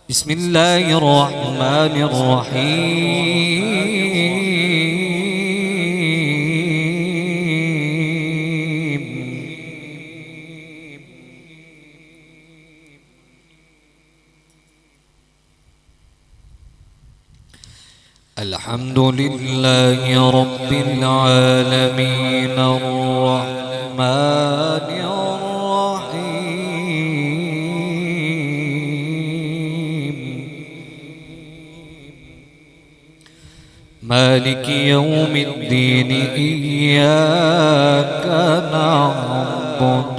بسم الله الرحمن الرحيم. الحمد لله رب العالمين الرحمن الرحيم مالك يوم الدين إياك نعبد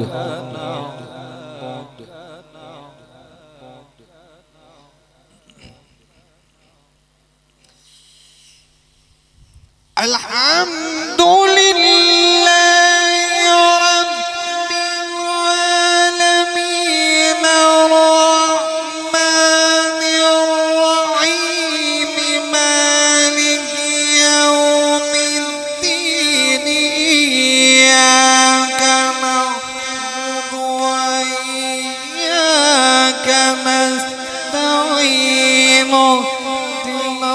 الحمد لله رب العالمين الرحمن الرحيم مالك يوم الدين إياك نعبد وإياك نستعين اهدنا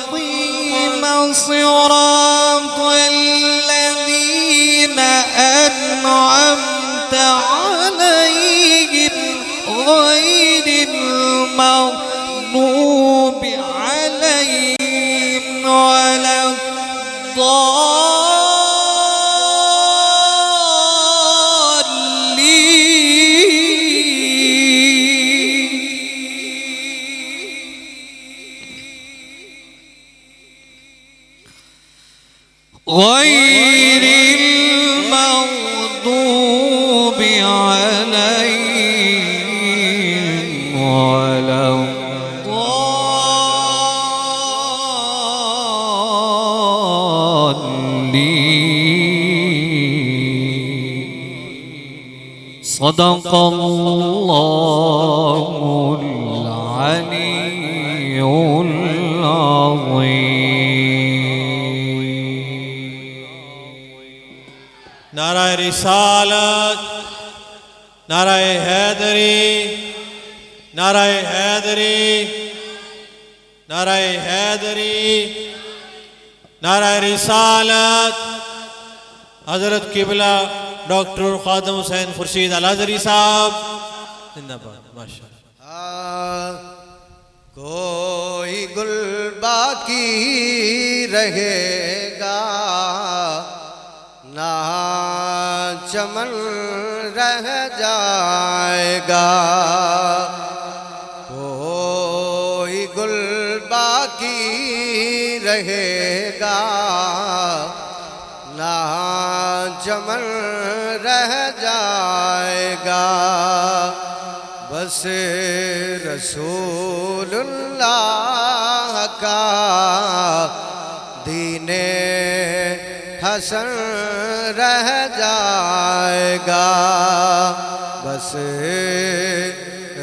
المستقيم صراط الذين أنعمت عليهم غير المغضوب عليهم ولا غير المغضوب عليهم ولا الضالين. صدق الله العلي العظيم. نعرہ رسالت، نعرہ حیدری، نعرہ حیدری، نعرہ حیدری، نعرہ رسالت. حضرت قبلہ ڈاکٹر خادم حسین خورشید الازہری صاحب زندہ باد. ماشاء اللہ. کوئی گل باقی رہے گا نہ چمن رہ جائے گا. کوئی گل باقی رہے گا نہ چمن رہ جائے گا. بس رسول اللہ کا دین حسن رہ جائے گا. بس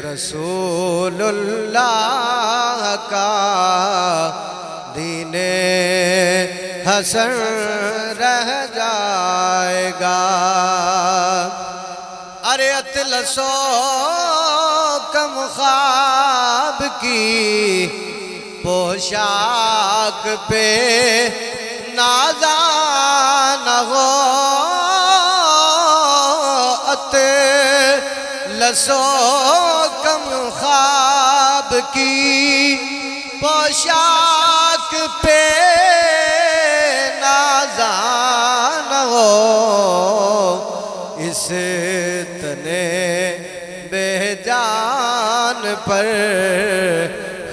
رسول اللہ کا دین حسن رہ جائے گا. ارے اطلسو کم خواب کی پوشاک پہ نازان ہو. اطلسو کم خواب کی پوشاک پہ نازان ہو. اس تنے بے جان پر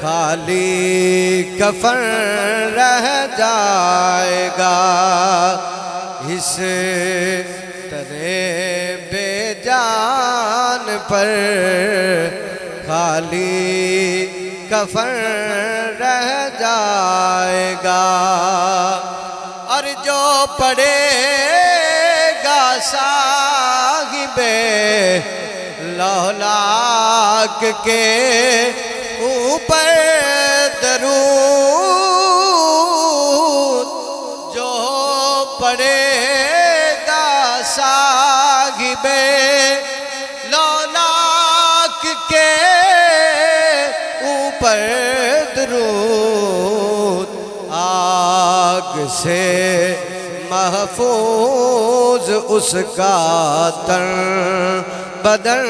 خالی کفن رہ جائے گا. اس تنے بے جان پر خالی کفن رہ جائے گا. اور جو پڑے گا صاحب لولاک کے اوپر درود، جو پڑے گا صاحب پر درود آگ سے محفوظ اس کا تن بدن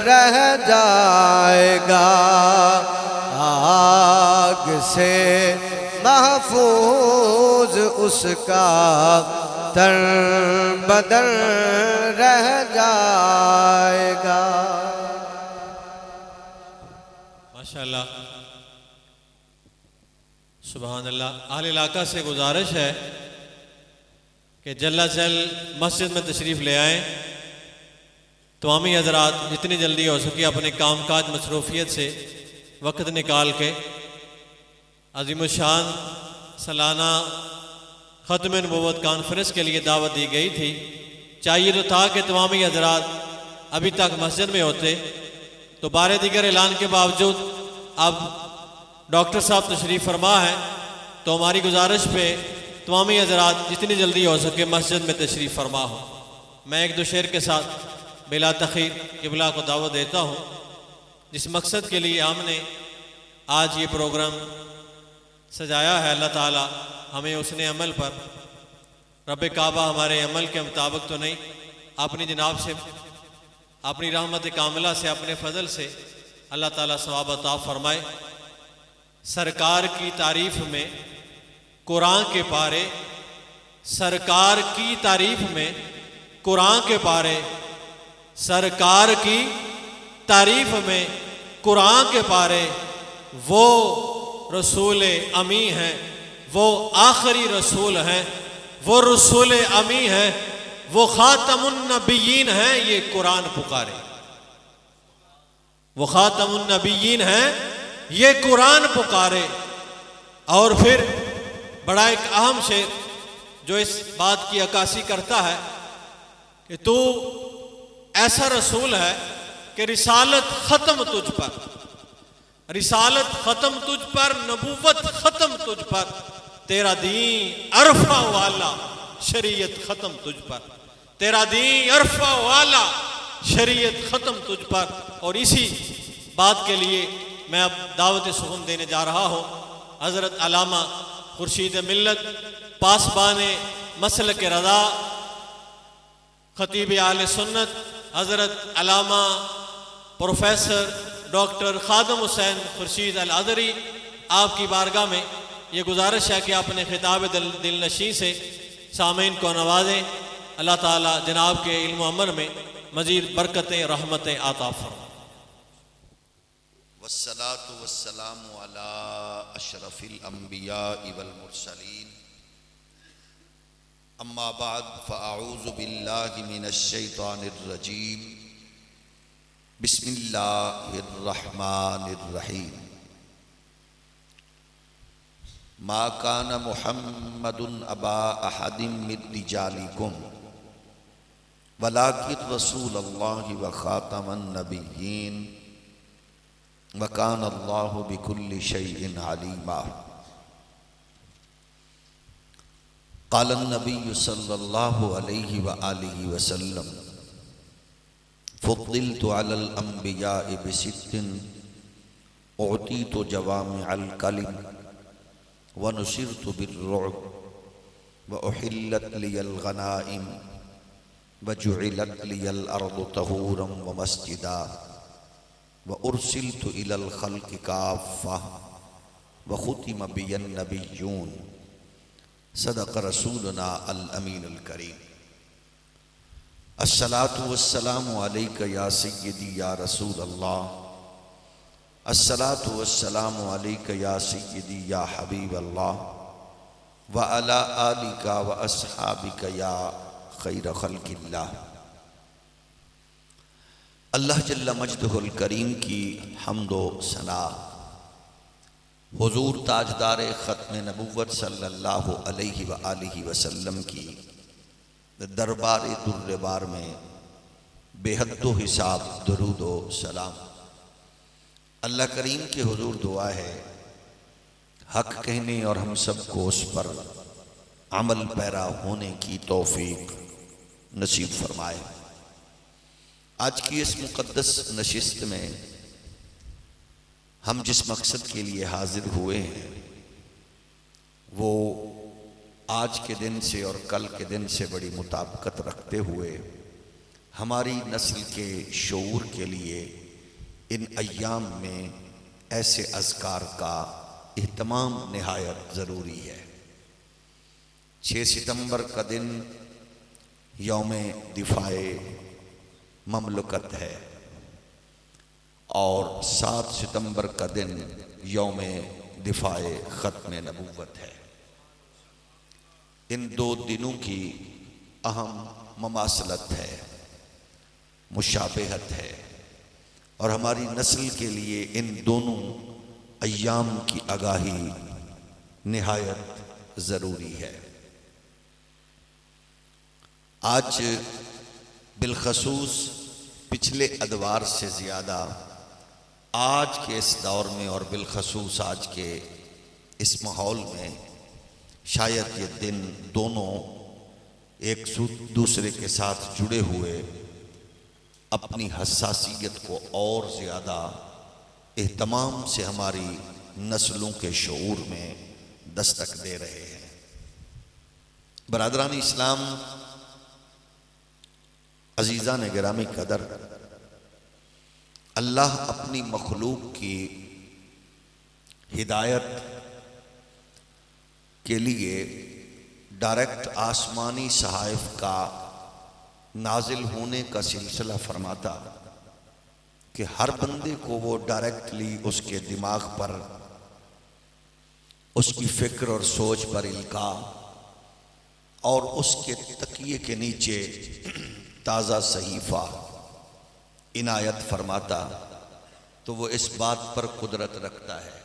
رہ جائے گا آگ سے محفوظ اس کا تن بدن رہ جائے گا ماشاءاللہ سبحان اللہ اہل علاقہ سے گزارش ہے کہ جلد از جلد مسجد میں تشریف لے آئیں تمامی حضرات جتنی جلدی ہو سکے اپنے کام کاج مصروفیت سے وقت نکال کے عظیم الشان سالانہ ختم نبوت کانفرنس کے لیے دعوت دی گئی تھی چاہیے تو تھا کہ تمامی حضرات ابھی تک مسجد میں ہوتے تو بار دیگر اعلان کے باوجود اب ڈاکٹر صاحب تشریف فرما ہے تو ہماری گزارش پہ تمامی حضرات جتنی جلدی ہو سکے مسجد میں تشریف فرما ہو میں ایک دو شعر کے ساتھ بلا تخیر قبلہ کو دعوت دیتا ہوں جس مقصد کے لیے ہم نے آج یہ پروگرام سجایا ہے اللہ تعالی ہمیں اس نے عمل پر رب کعبہ ہمارے عمل کے مطابق تو نہیں اپنی جناب سے اپنی رحمت کاملہ سے اپنے فضل سے اللہ تعالیٰ ثواب عطا فرمائے سرکار کی تعریف میں قرآن کے پارے سرکار کی تعریف میں قرآن کے پارے سرکار کی تعریف میں قرآن کے پارے وہ رسول امی ہیں وہ آخری رسول ہیں وہ رسول امی ہیں وہ خاتم النبیین ہیں یہ قرآن پکارے وہ خاتم النبیین ہیں یہ قرآن پکارے اور پھر بڑا ایک اہم شعر جو اس بات کی عکاسی کرتا ہے کہ تو ایسا رسول ہے کہ رسالت ختم تجھ پر رسالت ختم تجھ پر نبوت ختم تجھ پر تیرا دین عرفہ والا شریعت ختم تجھ پر تیرا دین عرفہ والا شریعت ختم تجھ پر اور اسی بات کے لیے میں اب دعوت سخن دینے جا رہا ہوں حضرت علامہ خورشید ملت پاسبان مسلک رضا خطیب اہل سنت حضرت علامہ پروفیسر ڈاکٹر خادم حسین خورشید الازہری آپ کی بارگاہ میں یہ گزارش ہے کہ آپ اپنے خطاب دل نشیں سے سامعین کو نوازیں اللہ تعالیٰ جناب کے علم و عمل میں مزید برکتیں رحمتیں عطا فرمائے والصلاة والسلام على اشرف الانبیاء والمرسلین اما بعد فاعوذ باللہ من الشیطان الرجیم بسم اللہ الرحمن الرحیم ما کان محمد ابا احد من رجالکم ولکن رسول اللہ وخاتم النبیین وَكَانَ اللَّهُ بِكُلِّ شَيْءٍ عَلِيمًا قال النبي صلى الله عليه وآله وسلم فضلت على الأنبياء بست أعطيت جوامع الكلم ونصرت بالرعب وأحلت لي الغنائم وجعلت لي الأرض طهورا ومسجدا وَأُرْسِلْتُ إِلَى الْخَلْقِ كَافَّةً وَخُتِمَ بِيَ النَّبِيُّونَ صدق رسولنا الامین الکریم الصلاة والسلام علیک یا سیدی یا رسول اللہ الصلاة والسلام علیک یا سیدی یا حبیب اللہ وعلی آلک واصحابک یا خیر خلق اللہ اللہ جل مجدہ الکریم کی حمد و ثنا حضور تاجدار ختم نبوت صلی اللہ علیہ وآلہ وسلم کی دربار در بار میں بے حد و حساب درود و سلام اللہ کریم کے حضور دعا ہے حق کہنے اور ہم سب کو اس پر عمل پیرا ہونے کی توفیق نصیب فرمائے۔ آج کی اس مقدس نشست میں ہم جس مقصد کے لیے حاضر ہوئے ہیں وہ آج کے دن سے اور کل کے دن سے بڑی مطابقت رکھتے ہوئے ہماری نسل کے شعور کے لیے ان ایام میں ایسے اذکار کا اہتمام نہایت ضروری ہے۔ 6 ستمبر کا دن یوم دفاع مملکت ہے اور 7 ستمبر کا دن یوم دفاع ختم نبوت ہے۔ ان 2 دنوں کی اہم مماثلت ہے، مشابہت ہے، اور ہماری نسل کے لیے ان دونوں ایام کی آگاہی نہایت ضروری ہے۔ آج بالخصوص پچھلے ادوار سے زیادہ آج کے اس دور میں اور بالخصوص آج کے اس ماحول میں شاید یہ دن دونوں ایک دوسرے کے ساتھ جڑے ہوئے اپنی حساسیت کو اور زیادہ اہتمام سے ہماری نسلوں کے شعور میں دستک دے رہے ہیں۔ برادران اسلام، عزیزان گرامی قدر، اللہ اپنی مخلوق کی ہدایت کے لیے ڈائریکٹ آسمانی صحائف کا نازل ہونے کا سلسلہ فرماتا کہ ہر بندے کو وہ ڈائریکٹلی اس کے دماغ پر، اس کی فکر اور سوچ پر القاء اور اس کے تکیے کے نیچے تازہ صحیفہ عنایت فرماتا، تو وہ اس بات پر قدرت رکھتا ہے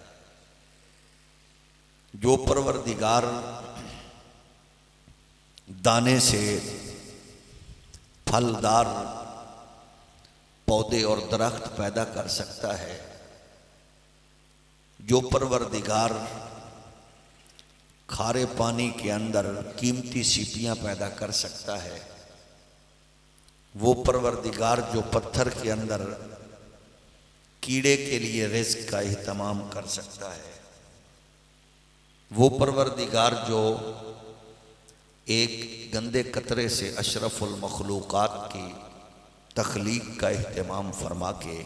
جو پروردگار دانے سے پھلدار پودے اور درخت پیدا کر سکتا ہے، جو پروردگار کھارے پانی کے اندر قیمتی سیپیاں پیدا کر سکتا ہے، وہ پروردگار جو پتھر کے اندر کیڑے کے لیے رزق کا اہتمام کر سکتا ہے، وہ پروردگار جو ایک گندے قطرے سے اشرف المخلوقات کی تخلیق کا اہتمام فرما کے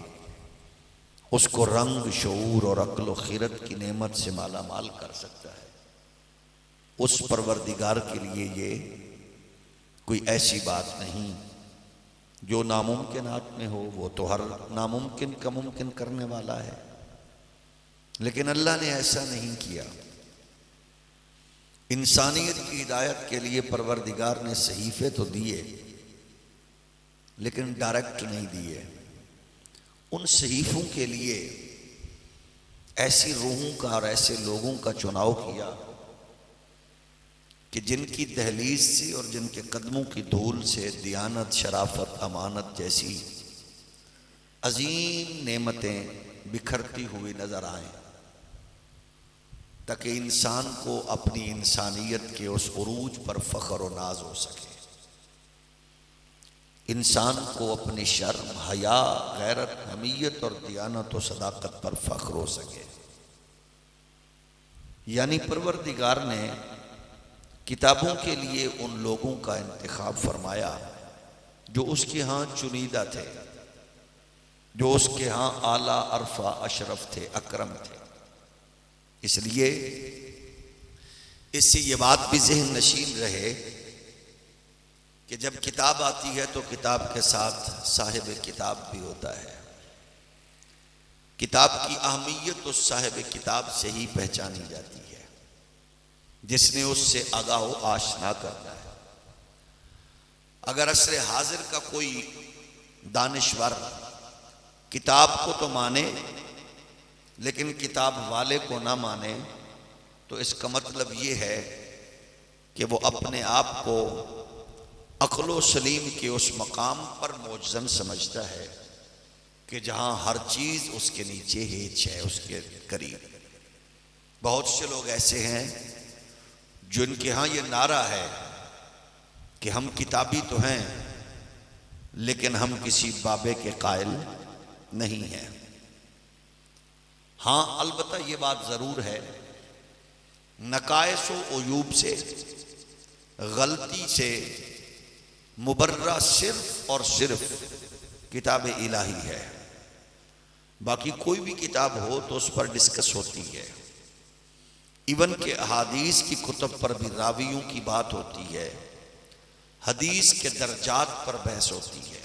اس کو رنگ، شعور اور عقل و خیرت کی نعمت سے مالا مال کر سکتا ہے، اس پروردگار کے لیے یہ کوئی ایسی بات نہیں جو ناممکنات میں ہو، وہ تو ہر ناممکن کا ممکن کرنے والا ہے، لیکن اللہ نے ایسا نہیں کیا۔ انسانیت کی ہدایت کے لیے پروردگار نے صحیفے تو دیے لیکن ڈائریکٹ نہیں دیے، ان صحیفوں کے لیے ایسی روحوں کا اور ایسے لوگوں کا چناؤ کیا کہ جن کی دہلیز سے اور جن کے قدموں کی دھول سے دیانت، شرافت، امانت جیسی عظیم نعمتیں بکھرتی ہوئی نظر آئیں، تاکہ انسان کو اپنی انسانیت کے اس عروج پر فخر و ناز ہو سکے، انسان کو اپنی شرم، حیا، غیرت، حمیت اور دیانت و صداقت پر فخر ہو سکے۔ یعنی پروردگار نے کتابوں کے لیے ان لوگوں کا انتخاب فرمایا جو اس کے ہاں چنیدہ تھے، جو اس کے ہاں اعلیٰ، عرفہ، اشرف تھے، اکرم تھے۔ اس لیے اس سے یہ بات بھی ذہن نشین رہے کہ جب کتاب آتی ہے تو کتاب کے ساتھ صاحب کتاب بھی ہوتا ہے۔ کتاب کی اہمیت اس صاحب کتاب سے ہی پہچانی جاتی ہے جس نے اس سے آگاہ و آشنا کرنا ہے۔ اگر عصر حاضر کا کوئی دانشور کتاب کو تو مانے لیکن کتاب والے کو نہ مانے تو اس کا مطلب یہ ہے کہ وہ اپنے آپ کو عقل و سلیم کے اس مقام پر معجزن سمجھتا ہے کہ جہاں ہر چیز اس کے نیچے ہیچ ہے، اس کے قریب۔ بہت سے لوگ ایسے ہیں جن کے ہاں یہ نعرہ ہے کہ ہم کتابی تو ہیں لیکن ہم کسی بابے کے قائل نہیں ہیں، ہاں البتہ یہ بات ضرور ہے، نقائص و عیوب سے، غلطی سے مبرہ صرف اور صرف کتاب الہی ہے۔ باقی کوئی بھی کتاب ہو تو اس پر ڈسکس ہوتی ہے، ایون کہ احادیث کی کتب پر بھی راویوں کی بات ہوتی ہے، حدیث کے درجات پر بحث ہوتی ہے۔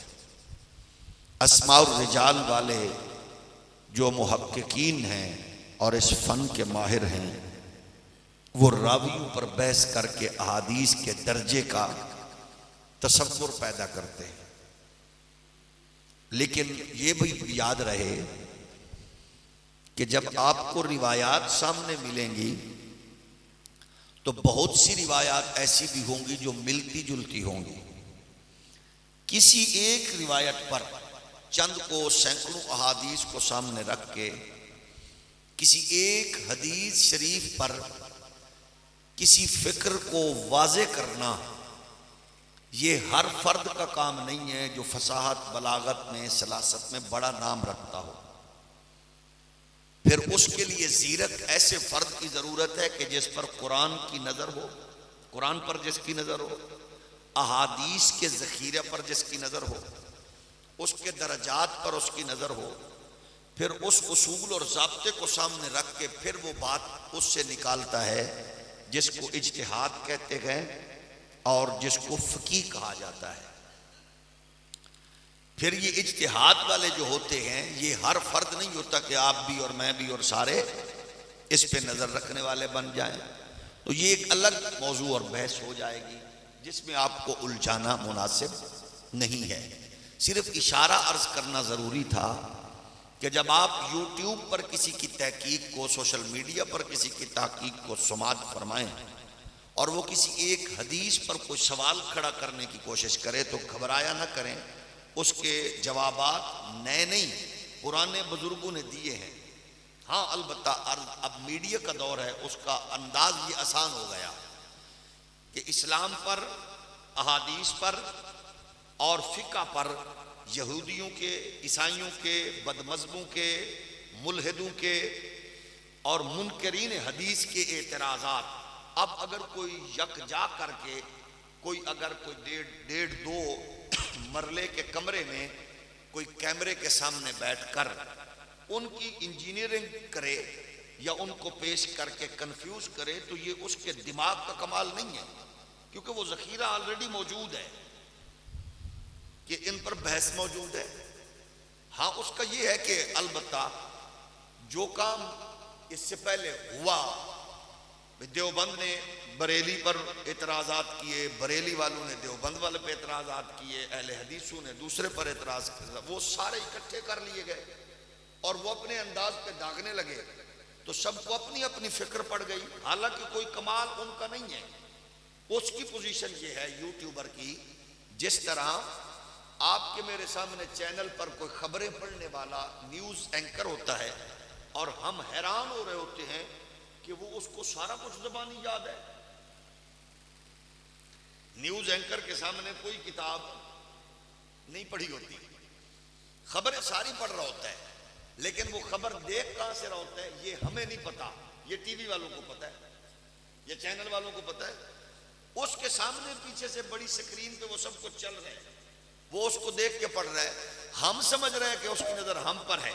اسماء الرجال والے جو محققین ہیں اور اس فن کے ماہر ہیں، وہ راویوں پر بحث کر کے احادیث کے درجے کا تصور پیدا کرتے ہیں۔ لیکن یہ بھی یاد رہے کہ جب آپ کو روایات سامنے ملیں گی تو بہت سی روایات ایسی بھی ہوں گی جو ملتی جلتی ہوں گی۔ کسی ایک روایت پر چند کو سینکڑوں احادیث کو سامنے رکھ کے کسی ایک حدیث شریف پر کسی فکر کو واضح کرنا، یہ ہر فرد کا کام نہیں ہے جو فصاحت، بلاغت میں، سلاست میں بڑا نام رکھتا ہو۔ پھر اس کے لیے زیرک ایسے فرد کی ضرورت ہے کہ جس پر قرآن کی نظر ہو، قرآن پر جس کی نظر ہو، احادیث کے ذخیرہ پر جس کی نظر ہو، اس کے درجات پر اس کی نظر ہو، پھر اس اصول اور ضابطے کو سامنے رکھ کے پھر وہ بات اس سے نکالتا ہے جس کو اجتہاد کہتے ہیں اور جس کو فقیہ کہا جاتا ہے۔ پھر یہ اجتہاد والے جو ہوتے ہیں یہ ہر فرد نہیں ہوتا کہ آپ بھی اور میں بھی اور سارے اس پہ نظر رکھنے والے بن جائیں، تو یہ ایک الگ موضوع اور بحث ہو جائے گی جس میں آپ کو الجھانا مناسب نہیں ہے۔ صرف اشارہ عرض کرنا ضروری تھا کہ جب آپ یوٹیوب پر کسی کی تحقیق کو، سوشل میڈیا پر کسی کی تحقیق کو سماعت فرمائیں اور وہ کسی ایک حدیث پر کوئی سوال کھڑا کرنے کی کوشش کرے تو گھبرایا نہ کریں، اس کے جوابات نئے نہیں، پرانے بزرگوں نے دیے ہیں۔ ہاں البتہ اب میڈیا کا دور ہے، اس کا انداز یہ آسان ہو گیا کہ اسلام پر، احادیث پر اور فقہ پر یہودیوں کے، عیسائیوں کے، بدمذہبوں کے، ملحدوں کے اور منکرین حدیث کے اعتراضات اب اگر کوئی یکجا کر کے کوئی ڈیڑھ دو مرلے کے کمرے میں کوئی کیمرے کے سامنے بیٹھ کر ان کی انجینئرنگ کرے یا ان کو پیش کر کے کنفیوز کرے تو یہ اس کے دماغ کا کمال نہیں ہے، کیونکہ وہ ذخیرہ آلریڈی موجود ہے کہ ان پر بحث موجود ہے۔ ہاں اس کا یہ ہے کہ البتہ جو کام اس سے پہلے ہوا، دیوبند نے بریلی پر اعتراضات کیے، بریلی والوں نے دیوبند والے پہ اعتراضات کیے، اہل حدیثوں نے دوسرے پر اعتراض کیا، وہ سارے اکٹھے کر لیے گئے اور وہ اپنے انداز پہ داغنے لگے تو سب کو اپنی اپنی فکر پڑ گئی، حالانکہ کوئی کمال ان کا نہیں ہے۔ اس کی پوزیشن یہ ہے یوٹیوبر کی، جس طرح آپ کے میرے سامنے چینل پر کوئی خبریں پڑھنے والا نیوز اینکر ہوتا ہے اور ہم حیران ہو رہے ہوتے ہیں کہ وہ اس کو سارا کچھ زبانی یاد ہے۔ نیوز اینکر کے سامنے کوئی کتاب نہیں پڑھی ہوتی، خبریں ساری پڑھ رہا ہوتا ہے، لیکن وہ خبر دیکھ کہاں سے رہا ہوتا ہے یہ ہمیں نہیں پتا، یہ ٹی وی والوں کو پتا ہے، یہ چینل والوں کو پتا ہے۔ اس کے سامنے پیچھے سے بڑی سکرین پہ وہ سب کچھ چل رہا ہے، وہ اس کو دیکھ کے پڑھ رہا ہے، ہم سمجھ رہے ہیں کہ اس کی نظر ہم پر ہے،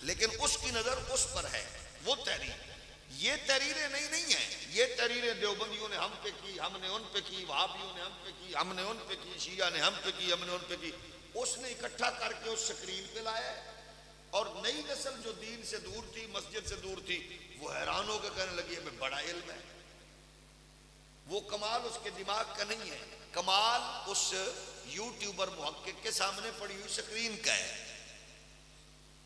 لیکن اس کی نظر اس پر ہے۔ وہ تحریر، یہ تحریریں نہیں ہیں، یہ تحریریں دیوبندیوں نے ہم پہ کی، ہم نے ان پہ کی، وہابیوں نے ہم پہ کی، ہم نے ان پہ کی، شیعہ نے ہم پہ کی، ہم نے ان پہ کی۔ اس نے اکٹھا کر کے اس سکرین پہ لایا ہے اور نئی نسل جو دین سے دور تھی، مسجد سے دور تھی، وہ حیران ہو کے کہنے لگی ہمیں بڑا علم ہے۔ وہ کمال اس کے دماغ کا نہیں ہے، کمال اس یوٹیوبر محقق کے سامنے پڑی ہوئی سکرین کا ہے۔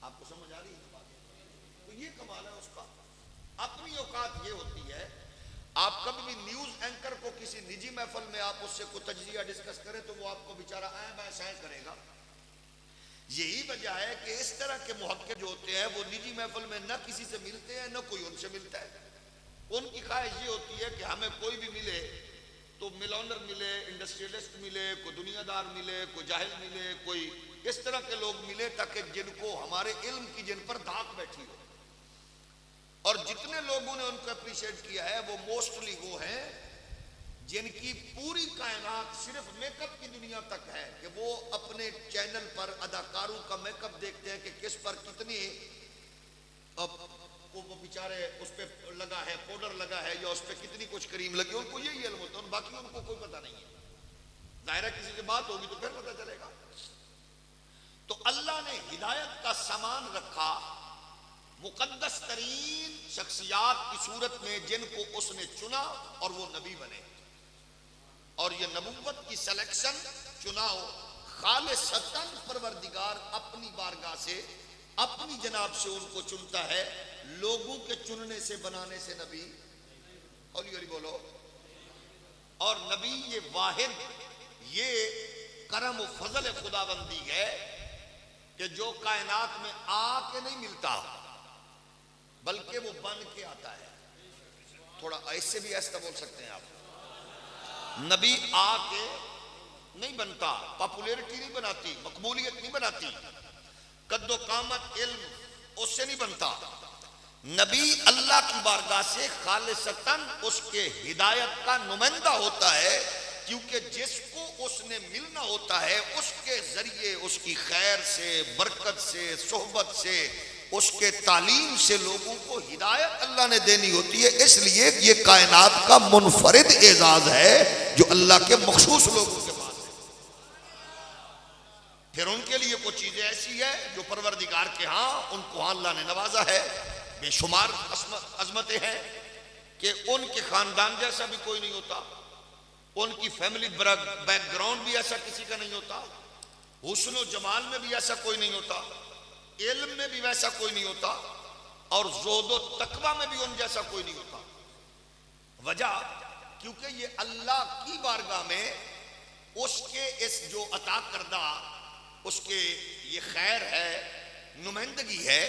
آپ کو سمجھ آ رہی ہے بات؟ تو یہ کمال ہے اس کا۔ اپنی اوقات یہ ہوتی ہے، آپ کبھی بھی نیوز اینکر کو کسی نجی محفل میں آپ اس سے کوئی تجزیہ ڈسکس کریں تو وہ آپ کو بیچارہ ایسا کرے گا۔ یہی وجہ ہے کہ اس طرح کے محقق جو ہوتے ہیں وہ نجی محفل میں نہ کسی سے ملتے ہیں نہ کوئی ان سے ملتا ہے۔ ان کی خواہش یہ ہوتی ہے کہ ہمیں کوئی بھی ملے تو ملونر ملے، انڈسٹریلسٹ ملے، کوئی دنیا دار ملے، کوئی جاہل ملے، کوئی اس طرح کے لوگ ملے تاکہ جن کو ہمارے علم کی جن پر دھاک بیٹھی ہو. اور جتنے لوگوں نے ان کو اپریشیٹ کیا ہے وہ موسٹلی وہ ہیں جن کی پوری کائنات صرف میک اپ کی دنیا تک ہے کہ وہ اپنے چینل پر اداکاروں کا میک اپ دیکھتے ہیں کہ کس پر کتنی وہ بیچارے اس پہ لگا ہے پاؤڈر لگا ہے یا اس پہ کتنی کچھ کریم لگی. ان کو یہی علم ہوتا ہے, باقی ان کو کوئی پتہ نہیں ہے. ظاہرہ کسی سے بات ہوگی تو پھر پتہ چلے گا. تو اللہ نے ہدایت کا سامان رکھا مقدس ترین شخصیات کی صورت میں جن کو اس نے چنا اور وہ نبی بنے. اور یہ نبوت کی سلیکشن چناؤ خالصتاً پروردگار اپنی بارگاہ سے اپنی جناب سے ان کو چنتا ہے, لوگوں کے چننے سے بنانے سے نبی. ہولی ہولی بولو. اور نبی یہ واحد یہ کرم و فضل خداوندی ہے کہ جو کائنات میں آ کے نہیں ملتا بلکہ وہ بن کے آتا ہے. تھوڑا ایسے بھی ایسا بول سکتے ہیں آپ, نبی آ کے نہیں بنتا, پاپولیرٹی نہیں بناتی, مقبولیت نہیں بناتی, قد و قامت علم اس سے نہیں بنتا. نبی اللہ کی بارگاہ سے خالصتاً اس کے ہدایت کا نمائندہ ہوتا ہے, کیونکہ جس کو اس نے ملنا ہوتا ہے اس کے ذریعے اس کی خیر سے, برکت سے, صحبت سے, اس کے تعلیم سے لوگوں کو ہدایت اللہ نے دینی ہوتی ہے. اس لیے یہ کائنات کا منفرد اعزاز ہے جو اللہ کے مخصوص لوگوں کے پاس ہے. پھر ان کے لیے کوئی چیزیں ایسی ہے جو پروردگار کے ہاں ان کو اللہ نے نوازا ہے, بے شمار عظمتیں ہیں کہ ان کے خاندان جیسا بھی کوئی نہیں ہوتا, ان کی فیملی بیک گراؤنڈ بھی ایسا کسی کا نہیں ہوتا, حسن و جمال میں بھی ایسا کوئی نہیں ہوتا, علم میں بھی ویسا کوئی نہیں ہوتا, اور زہد و تقوی میں بھی ان جیسا کوئی نہیں ہوتا. وجہ کیونکہ یہ اللہ کی بارگاہ میں اس کے اس جو عطا کردہ اس کے یہ خیر ہے, نمائندگی ہے,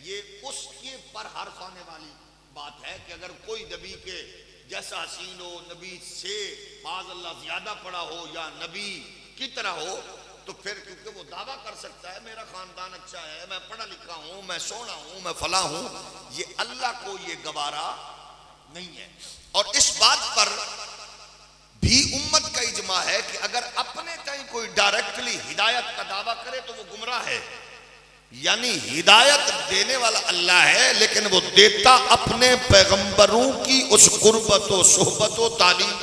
یہ اس کے پر حرف آنے والی بات ہے کہ اگر کوئی نبی کے جیسا حسین ہو, نبی سے معاذ اللہ زیادہ پڑھا ہو یا نبی کی طرح ہو, تو پھر کیونکہ وہ دعویٰ کر سکتا ہے میرا خاندان اچھا ہے, میں پڑھا لکھا ہوں, میں سونا ہوں, میں فلاں ہوں. یہ اللہ کو یہ گوارا نہیں ہے. اور اس بات پر بھی امت کا اجماع ہے کہ اگر اپنے تئیں کوئی ڈائریکٹلی ہدایت کا دعویٰ کرے تو وہ گمراہ ہے. یعنی ہدایت دینے والا اللہ ہے لیکن وہ دیتا اپنے پیغمبروں کی اس قربت و صحبت و تعلیم,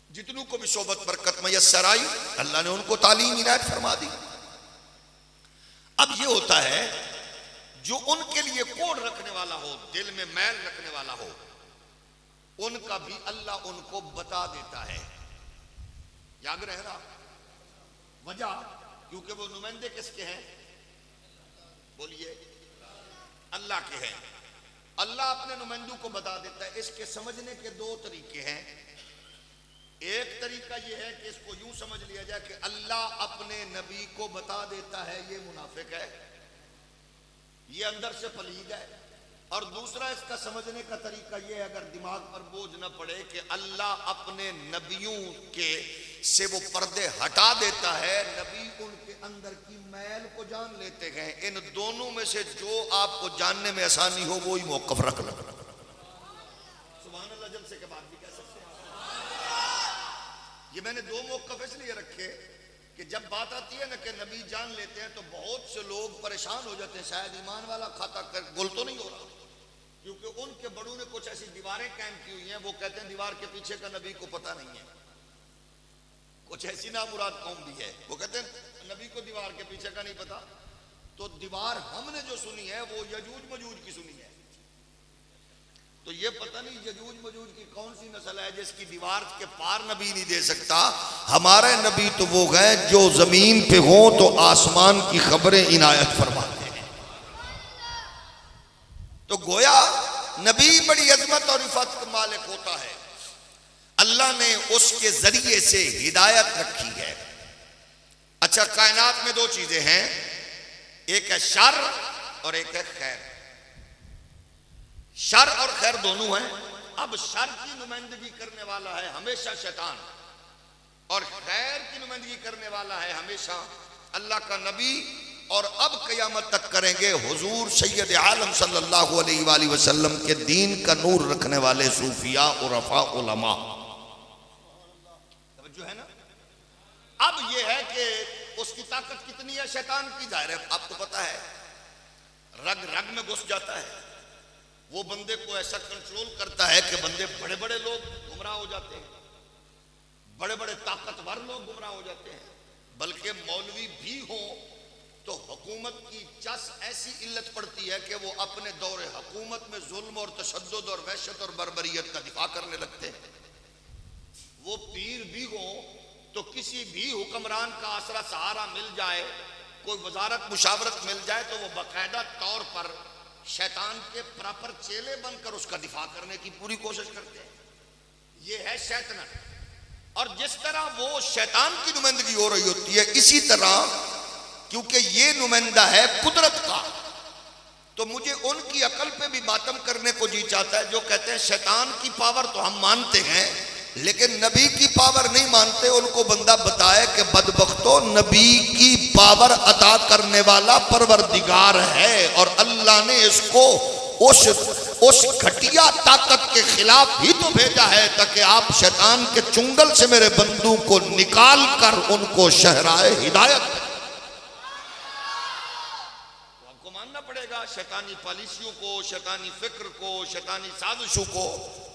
جتنوں کو بھی صحبت برکت میسر آئی اللہ نے ان کو تعلیم عنایت فرما دی. اب یہ ہوتا ہے جو ان کے لیے کوڑ رکھنے والا ہو, دل میں میل رکھنے والا ہو, ان کا بھی اللہ ان کو بتا دیتا ہے. یاد رہ رہا وجہ کیونکہ وہ نمائندے کس کے ہیں, بولیے, اللہ کے ہیں. اللہ اپنے نمائندوں کو بتا دیتا ہے. اس کے سمجھنے کے دو طریقے ہیں. ایک طریقہ یہ ہے کہ اس کو یوں سمجھ لیا جائے کہ اللہ اپنے نبی کو بتا دیتا ہے یہ منافق ہے, یہ اندر سے پلید ہے. اور دوسرا اس کا سمجھنے کا طریقہ یہ ہے, اگر دماغ پر بوجھ نہ پڑے, کہ اللہ اپنے نبیوں کے سے وہ پردے ہٹا دیتا ہے, نبی ان کے اندر کی میل کو جان لیتے ہیں. ان دونوں میں سے جو آپ کو جاننے میں آسانی ہو وہی موقف رکھ لو. سبحان اللہ جلسے کے بعد بھی کہہ سکتے ہیں. یہ میں نے دو موقف اس لیے رکھے کہ جب بات آتی ہے نا کہ نبی جان لیتے ہیں تو بہت سے لوگ پریشان ہو جاتے ہیں, شاید ایمان والا کھاتا گل تو نہیں ہو رہا, کیونکہ ان کے بڑوں نے کچھ ایسی دیواریں قائم کی ہوئی ہیں, وہ کہتے ہیں دیوار کے پیچھے کا نبی کو پتہ نہیں ہے. کچھ ایسی نامراد قوم بھی ہے, وہ کہتے ہیں نبی کو دیوار کے پیچھے کا نہیں پتا. تو دیوار ہم نے جو سنی ہے وہ یجوج مجوج کی سنی ہے. تو یہ پتہ نہیں یجوج مجوج کی کون سی نسل ہے جس کی دیوار کے پار نبی نہیں دے سکتا. ہمارے نبی تو وہ ہیں جو زمین پہ ہوں تو آسمان کی خبریں عنایت فرماتے ہیں. تو گویا نبی بڑی عظمت اور عفت کا مالک ہوتا ہے. اللہ نے اس کے ذریعے سے ہدایت رکھی ہے. اچھا, کائنات میں دو چیزیں ہیں, ایک ہے شر اور ایک ہے خیر. شر اور خیر دونوں ہیں. اب شر کی نمائندگی کرنے والا ہے ہمیشہ شیطان, اور خیر کی نمائندگی کرنے والا ہے ہمیشہ اللہ کا نبی، اور اب قیامت تک کریں گے حضور سید عالم صلی اللہ علیہ وآلہ وسلم کے دین کا نور رکھنے والے صوفیاء عرفاء علماء. توجہ ہے نا. اب یہ ہے کہ اس کی طاقت کتنی ہے شیطان کی، ظاہر ہے آپ کو پتا ہے، رگ رگ میں گھس جاتا ہے. وہ بندے کو ایسا کنٹرول کرتا ہے کہ بندے بڑے بڑے لوگ گمراہ ہو جاتے ہیں، بڑے بڑے طاقتور لوگ گمراہ ہو جاتے ہیں. بلکہ مولوی بھی ہوں تو حکومت کی چس ایسی علت پڑتی ہے کہ وہ اپنے دور حکومت میں ظلم اور تشدد اور وحشت اور بربریت کا دفاع کرنے لگتے ہیں. وہ پیر بھی ہوں تو کسی بھی حکمران کا آسرا سہارا مل جائے، کوئی وزارت مشاورت مل جائے تو وہ باقاعدہ طور پر شیطان کے پراپر چیلے بن کر اس کا دفاع کرنے کی پوری کوشش کرتے ہیں. یہ ہے شیطنت. اور جس طرح وہ شیطان کی نمائندگی ہو رہی ہوتی ہے، اسی طرح کیونکہ یہ نمائندہ ہے قدرت کا، تو مجھے ان کی عقل پہ بھی ماتم کرنے کو جی چاہتا ہے جو کہتے ہیں شیطان کی پاور تو ہم مانتے ہیں لیکن نبی کی پاور نہیں مانتے. ان کو بندہ بتائے کہ بدبختو، نبی کی پاور عطا کرنے والا پروردگار ہے، اور اللہ نے اس کو اس گھٹیا طاقت کے خلاف ہی تو بھیجا ہے تاکہ آپ شیطان کے چنگل سے میرے بندوں کو نکال کر ان کو شہرائے ہدایت. تو آپ کو ماننا پڑے گا شیطانی پالیسیوں کو، شیطانی فکر کو، شیطانی سازشوں کو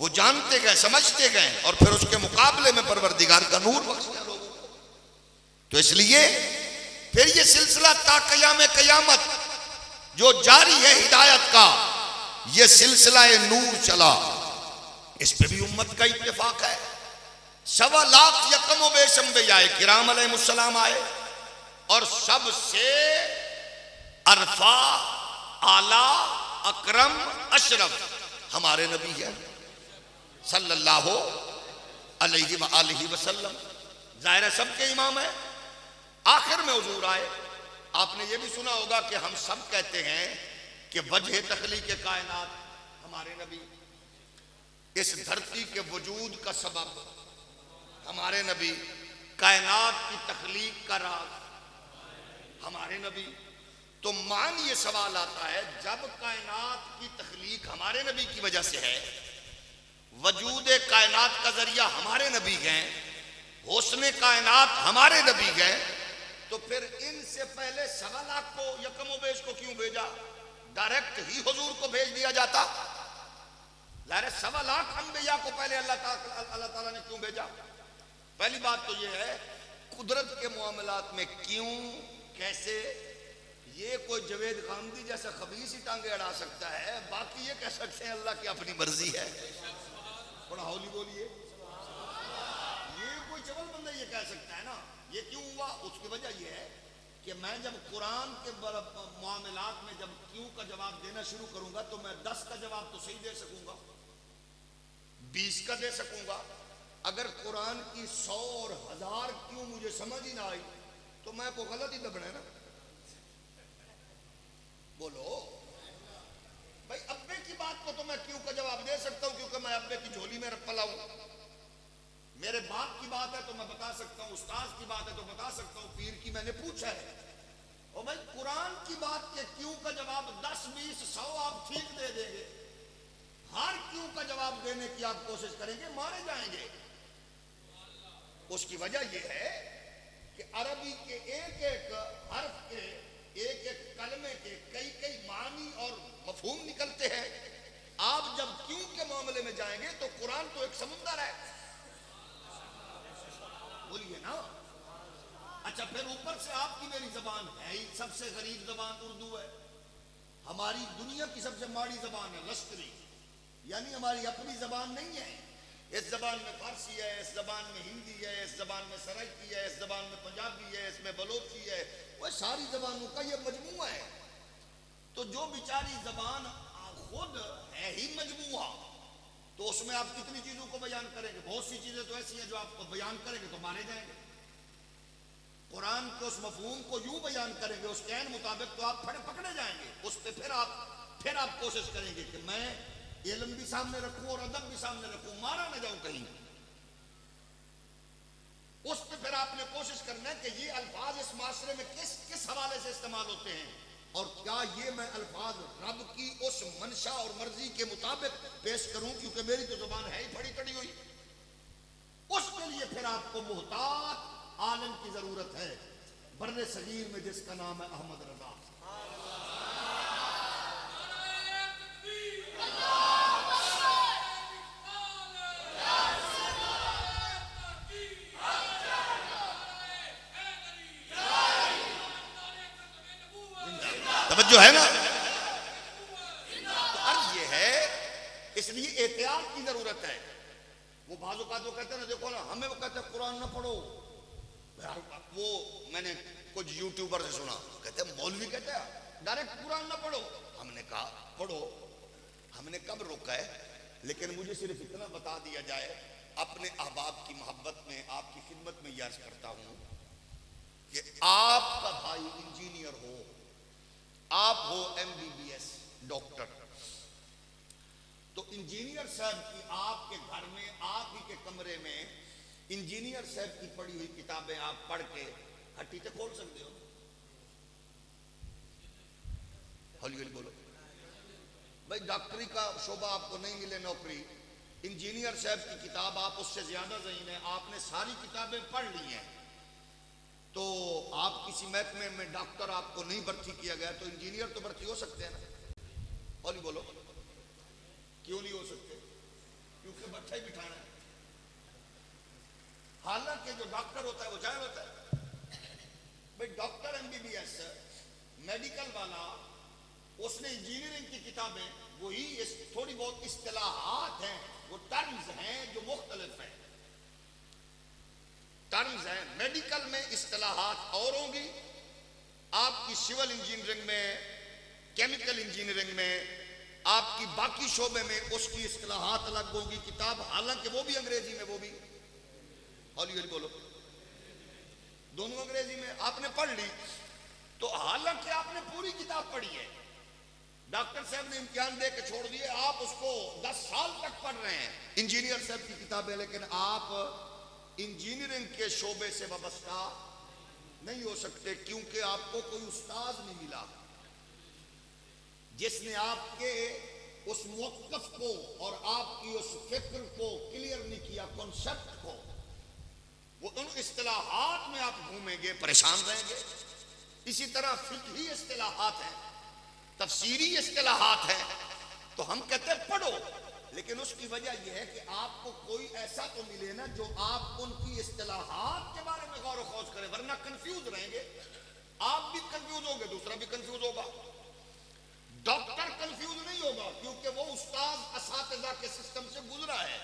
وہ جانتے گئے، سمجھتے گئے، اور پھر اس کے مقابلے میں پروردگار کا نور بخشنا لوگوں کو. تو اس لیے پھر یہ سلسلہ تا قیام قیامت جو جاری ہے ہدایت کا، یہ سلسلہ نور چلا. اس پہ بھی امت کا اتفاق ہے. 1.25 لاکھ یکم و بیش انبیاء کرام علیہ السلام آئے، اور سب سے عرفا، اعلیٰ، اکرم، اشرف ہمارے نبی ہیں صلی اللہ علیہ وآلہ وسلم. ظاہر ہے سب کے امام ہیں. آخر میں حضور آئے. آپ نے یہ بھی سنا ہوگا کہ ہم سب کہتے ہیں کہ وجہ تخلیق کائنات ہمارے نبی، اس دھرتی کے وجود کا سبب ہمارے نبی، کائنات کی تخلیق کا راز ہمارے نبی. تو مان یہ سوال آتا ہے جب کائنات کی تخلیق ہمارے نبی کی وجہ سے ہے، وجود کائنات کا ذریعہ ہمارے نبی گئے، حسن کائنات ہمارے نبی گئے، تو پھر ان سے پہلے 1.25 لاکھ کو یکم و بیش کو کیوں بھیجا؟ ڈائریکٹ ہی حضور کو بھیج دیا جاتا. ظاہر 1.25 لاکھ انبیاء کو پہلے اللہ تعالیٰ نے کیوں بھیجا؟ پہلی بات تو یہ ہے قدرت کے معاملات میں کیوں، کیسے، یہ کوئی جوید خامدی جیسا خبیث ہی ٹانگیں اڑا سکتا ہے. باقی یہ کہہ سکتے ہیں اللہ کی اپنی مرضی ہے. تھوڑا ہولی بولیے. یہ کوئی چول بندہ یہ کہہ سکتا ہے نا. یہ کیوں ہوا؟ اس کی وجہ یہ ہے کہ میں جب قرآن کے معاملات میں جب کیوں کا جواب دینا شروع کروں گا تو میں 10 کا جواب تو صحیح دے سکوں گا، 20 کا دے سکوں گا. اگر قرآن کی 100 اور 1000 کیوں مجھے سمجھ ہی نہ آئی تو میں کو غلط ہی دبنا ہے نا. بولو بھائی، ابے کی بات کو تو میں کیوں کا جواب دے سکتا ہوں کیونکہ میں ابے کی جھولی میں پلا ہوں. میرے باپ کی بات ہے تو میں بتا سکتا ہوں، استاذ کی بات ہے تو بتا سکتا ہوں، پیر کی میں نے پوچھا ہے. اور بھائی قرآن کی بات کے کیوں کا جواب 10 20 100 آپ ٹھیک دے دیں گے، ہر کیوں کا جواب دینے کی آپ کوشش کریں گے مارے جائیں گے. اس کی وجہ یہ ہے کہ عربی کے ایک ایک حرف کے، ایک ایک کلمے کے کئی معنی اور مفہوم نکلتے ہیں. آپ جب کیوں کے معاملے میں جائیں گے تو قرآن تو ایک سمندر ہے. بولیے نا. اچھا پھر اوپر سے آپ کی میری زبان ہے ہی سب سے غریب زبان اردو ہے. ہماری دنیا کی سب سے ماڑی زبان ہے لشکری، یعنی ہماری اپنی زبان نہیں ہے. اس زبان میں فارسی ہے، اس زبان میں ہندی ہے، اس زبان میں سرائکی ہے، اس زبان میں پنجابی ہے، اس میں بلوچی ہے. وہ ساری زبانوں کا یہ مجموعہ ہے. تو جو بیچاری زبان خود ہے ہی مجموعہ، تو اس میں آپ کتنی چیزوں کو بیان کریں گے؟ بہت سی چیزیں تو ایسی ہیں جو آپ کو بیان کریں گے تو مارے جائیں گے. قرآن کے اس مفہوم کو یوں بیان کریں گے اس کے عین مطابق تو آپ پکڑے جائیں گے. اس پہ پھر آپ کوشش کریں گے کہ میں علم بھی سامنے رکھوں اور ادب بھی سامنے رکھوں، مارا نہ جاؤں کہیں. اس پہ پھر آپ نے کوشش کرنا ہے کہ یہ الفاظ اس معاشرے میں کس حوالے سے استعمال ہوتے ہیں، اور کیا یہ میں الفاظ رب کی اس منشا اور مرضی کے مطابق پیش کروں، کیونکہ میری تو زبان ہے ہی پڑی پڑی ہوئی۔ اس کے لیے پھر آپ کو محتاط عالم کی ضرورت ہے، بر صغیر میں جس کا نام ہے احمد رضا۔ توجہ ہے نا؟ تو عرض یہ ہے، اس لیے احتیاط کی ضرورت ہے۔ وہ بعض اوقات وہ کہتے ہیں نا، دیکھو نا، ہمیں وہ کہتے ہیں قرآن نہ پڑھو۔ وہ میں نے کچھ یوٹیوبر سے سنا، کہتے ہیں مولوی کہتے ہیں ڈائریکٹ قرآن نہ پڑھو۔ ہم نے کہا پڑھو، ہم نے کب روکا ہے؟ لیکن مجھے صرف اتنا بتا دیا جائے، اپنے احباب کی محبت میں آپ کی خدمت میں یہ عرض کرتا ہوں کہ آپ کا بھائی انجینئر ہو، آپ ہو MBBS ڈاکٹر، تو انجینئر صاحب کی آپ کے گھر میں، آپ ہی کے کمرے میں انجینئر صاحب کی پڑھی ہوئی کتابیں آپ پڑھ کے ہٹی سے کھول سکتے ہو؟ ہولی ہولی بولو بھائی، ڈاکٹری کا شعبہ آپ کو نہیں ملے نوکری، انجینئر صاحب کی کتاب آپ اس سے زیادہ ذہین ہیں، آپ نے ساری کتابیں پڑھ لی ہیں، تو آپ کسی محکمے میں ڈاکٹر آپ کو نہیں بھرتی کیا گیا، تو انجینئر تو بھرتی ہو سکتے ہیں نا؟ ہولی بولو، کیوں نہیں ہو سکتے؟ کیونکہ بٹھا ہی بٹھانا ہے۔ حالانکہ جو ڈاکٹر ہوتا ہے وہ جاہل ہوتا ہے بھائی، ڈاکٹر MBBS میڈیکل والا، اس نے انجینئرنگ کی کتابیں، وہی تھوڑی بہت اصطلاحات ہیں، وہ ٹرمز ہیں جو مختلف ہیں، ٹرمز ہیں۔ میڈیکل میں اصطلاحات اور ہوں گی، آپ کی سول انجینئرنگ میں، کیمیکل انجینئرنگ میں، آپ کی باقی شعبے میں اس کی اصطلاحات الگ ہوگی۔ کتاب حالانکہ وہ بھی انگریزی میں، وہ بھی ہولی ہولی بولو، دونوں انگریزی میں آپ نے پڑھ لی، تو حالانکہ آپ نے پوری کتاب پڑھی ہے، ڈاکٹر صاحب نے امتحان دے کے چھوڑ دیے، آپ اس کو 10 سال تک پڑھ رہے ہیں انجینئر صاحب کی کتابیں، لیکن آپ انجینئرنگ کے شعبے سے وابستہ نہیں ہو سکتے، کیونکہ آپ کو کوئی استاذ نہیں ملا جس نے آپ کے اس موقف کو اور آپ کی اس فکر کو کلیئر نہیں کیا، کنسپٹ کو۔ وہ ان اصطلاحات میں آپ گھومیں گے، پریشان رہیں گے۔ اسی طرح فقہی اصطلاحات ہیں، تفسیری اصطلاحات ہیں، تو ہم کہتے ہیں پڑھو، لیکن اس کی وجہ یہ ہے کہ آپ کو کوئی ایسا تو ملے نا جو آپ ان کی اصطلاحات کے بارے میں غور و خوض کریں، ورنہ کنفیوز رہیں گے۔ آپ بھی کنفیوز ہوں گے، دوسرا بھی کنفیوز ہوگا۔ ڈاکٹر کنفیوز نہیں ہوگا کیونکہ وہ استاذ اساتذہ کے سسٹم سے گزرا ہے۔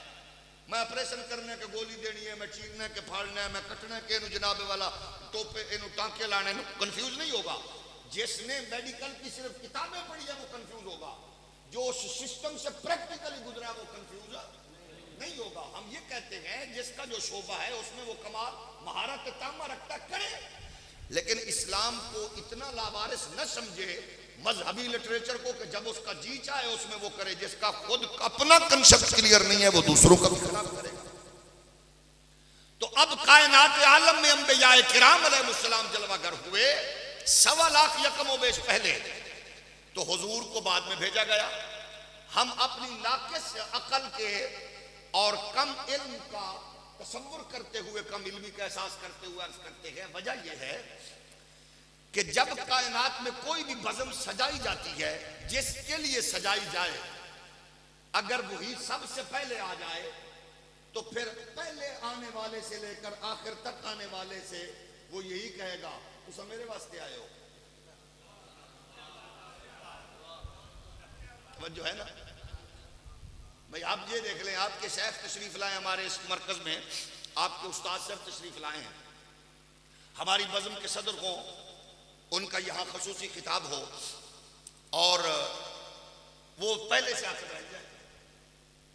میں آپریشن کرنے کے گولی دینی ہے، میں چیرنے کے پھاڑنا ہے، میں کٹنے کے انہوں جناب والا ٹوپے انہوں ٹانکے لانے، کنفیوز نہیں ہوگا۔ جس نے میڈیکل کی صرف کتابیں پڑھی ہے وہ کنفیوز ہوگا، جو اس سسٹم سے پریکٹیکلی گزرا ہے وہ کنفیوز نہیں ہوگا۔ ہم یہ کہتے ہیں جس کا جو شعبہ ہے اس میں وہ کمال مہارت تامہ رکھتا کرے، لیکن اسلام کو اتنا لاوارث نہ سمجھے مذہبی لٹریچر کو کہ جب اس کا جی چاہے اس میں وہ کرے، جس کا خود اپنا کنسپٹ کلیئر نہیں ہے وہ دوسروں کا خراب کرے گا۔ تو اب کائنات عالم میں انبیاء کرام علیہ السلام جلوہ گر ہوئے 1.25 لاکھ یکم و بیش پہلے، تو حضور کو بعد میں بھیجا گیا۔ ہم اپنی ناقص عقل کے اور کم علم کا تصور کرتے ہوئے، کم علمی کا احساس کرتے ہوئے عرض کرتے ہیں، وجہ یہ ہے کہ جب کائنات میں کوئی بھی بزم سجائی جاتی ہے، جس کے لیے سجائی جائے، اگر وہی سب سے پہلے آ جائے تو پھر پہلے آنے والے سے لے کر آخر تک آنے والے سے وہ یہی کہے گا تو سب میرے واسطے آئے ہو۔ جو ہے نا بھائی، آپ یہ دیکھ لیں، آپ کے شیخ تشریف لائے ہمارے اس مرکز میں، آپ کے استاد صاحب تشریف لائے ہیں، ہماری بزم کے صدر کو ان کا یہاں خصوصی خطاب ہو، اور وہ پہلے سے آ کر رہ جائے،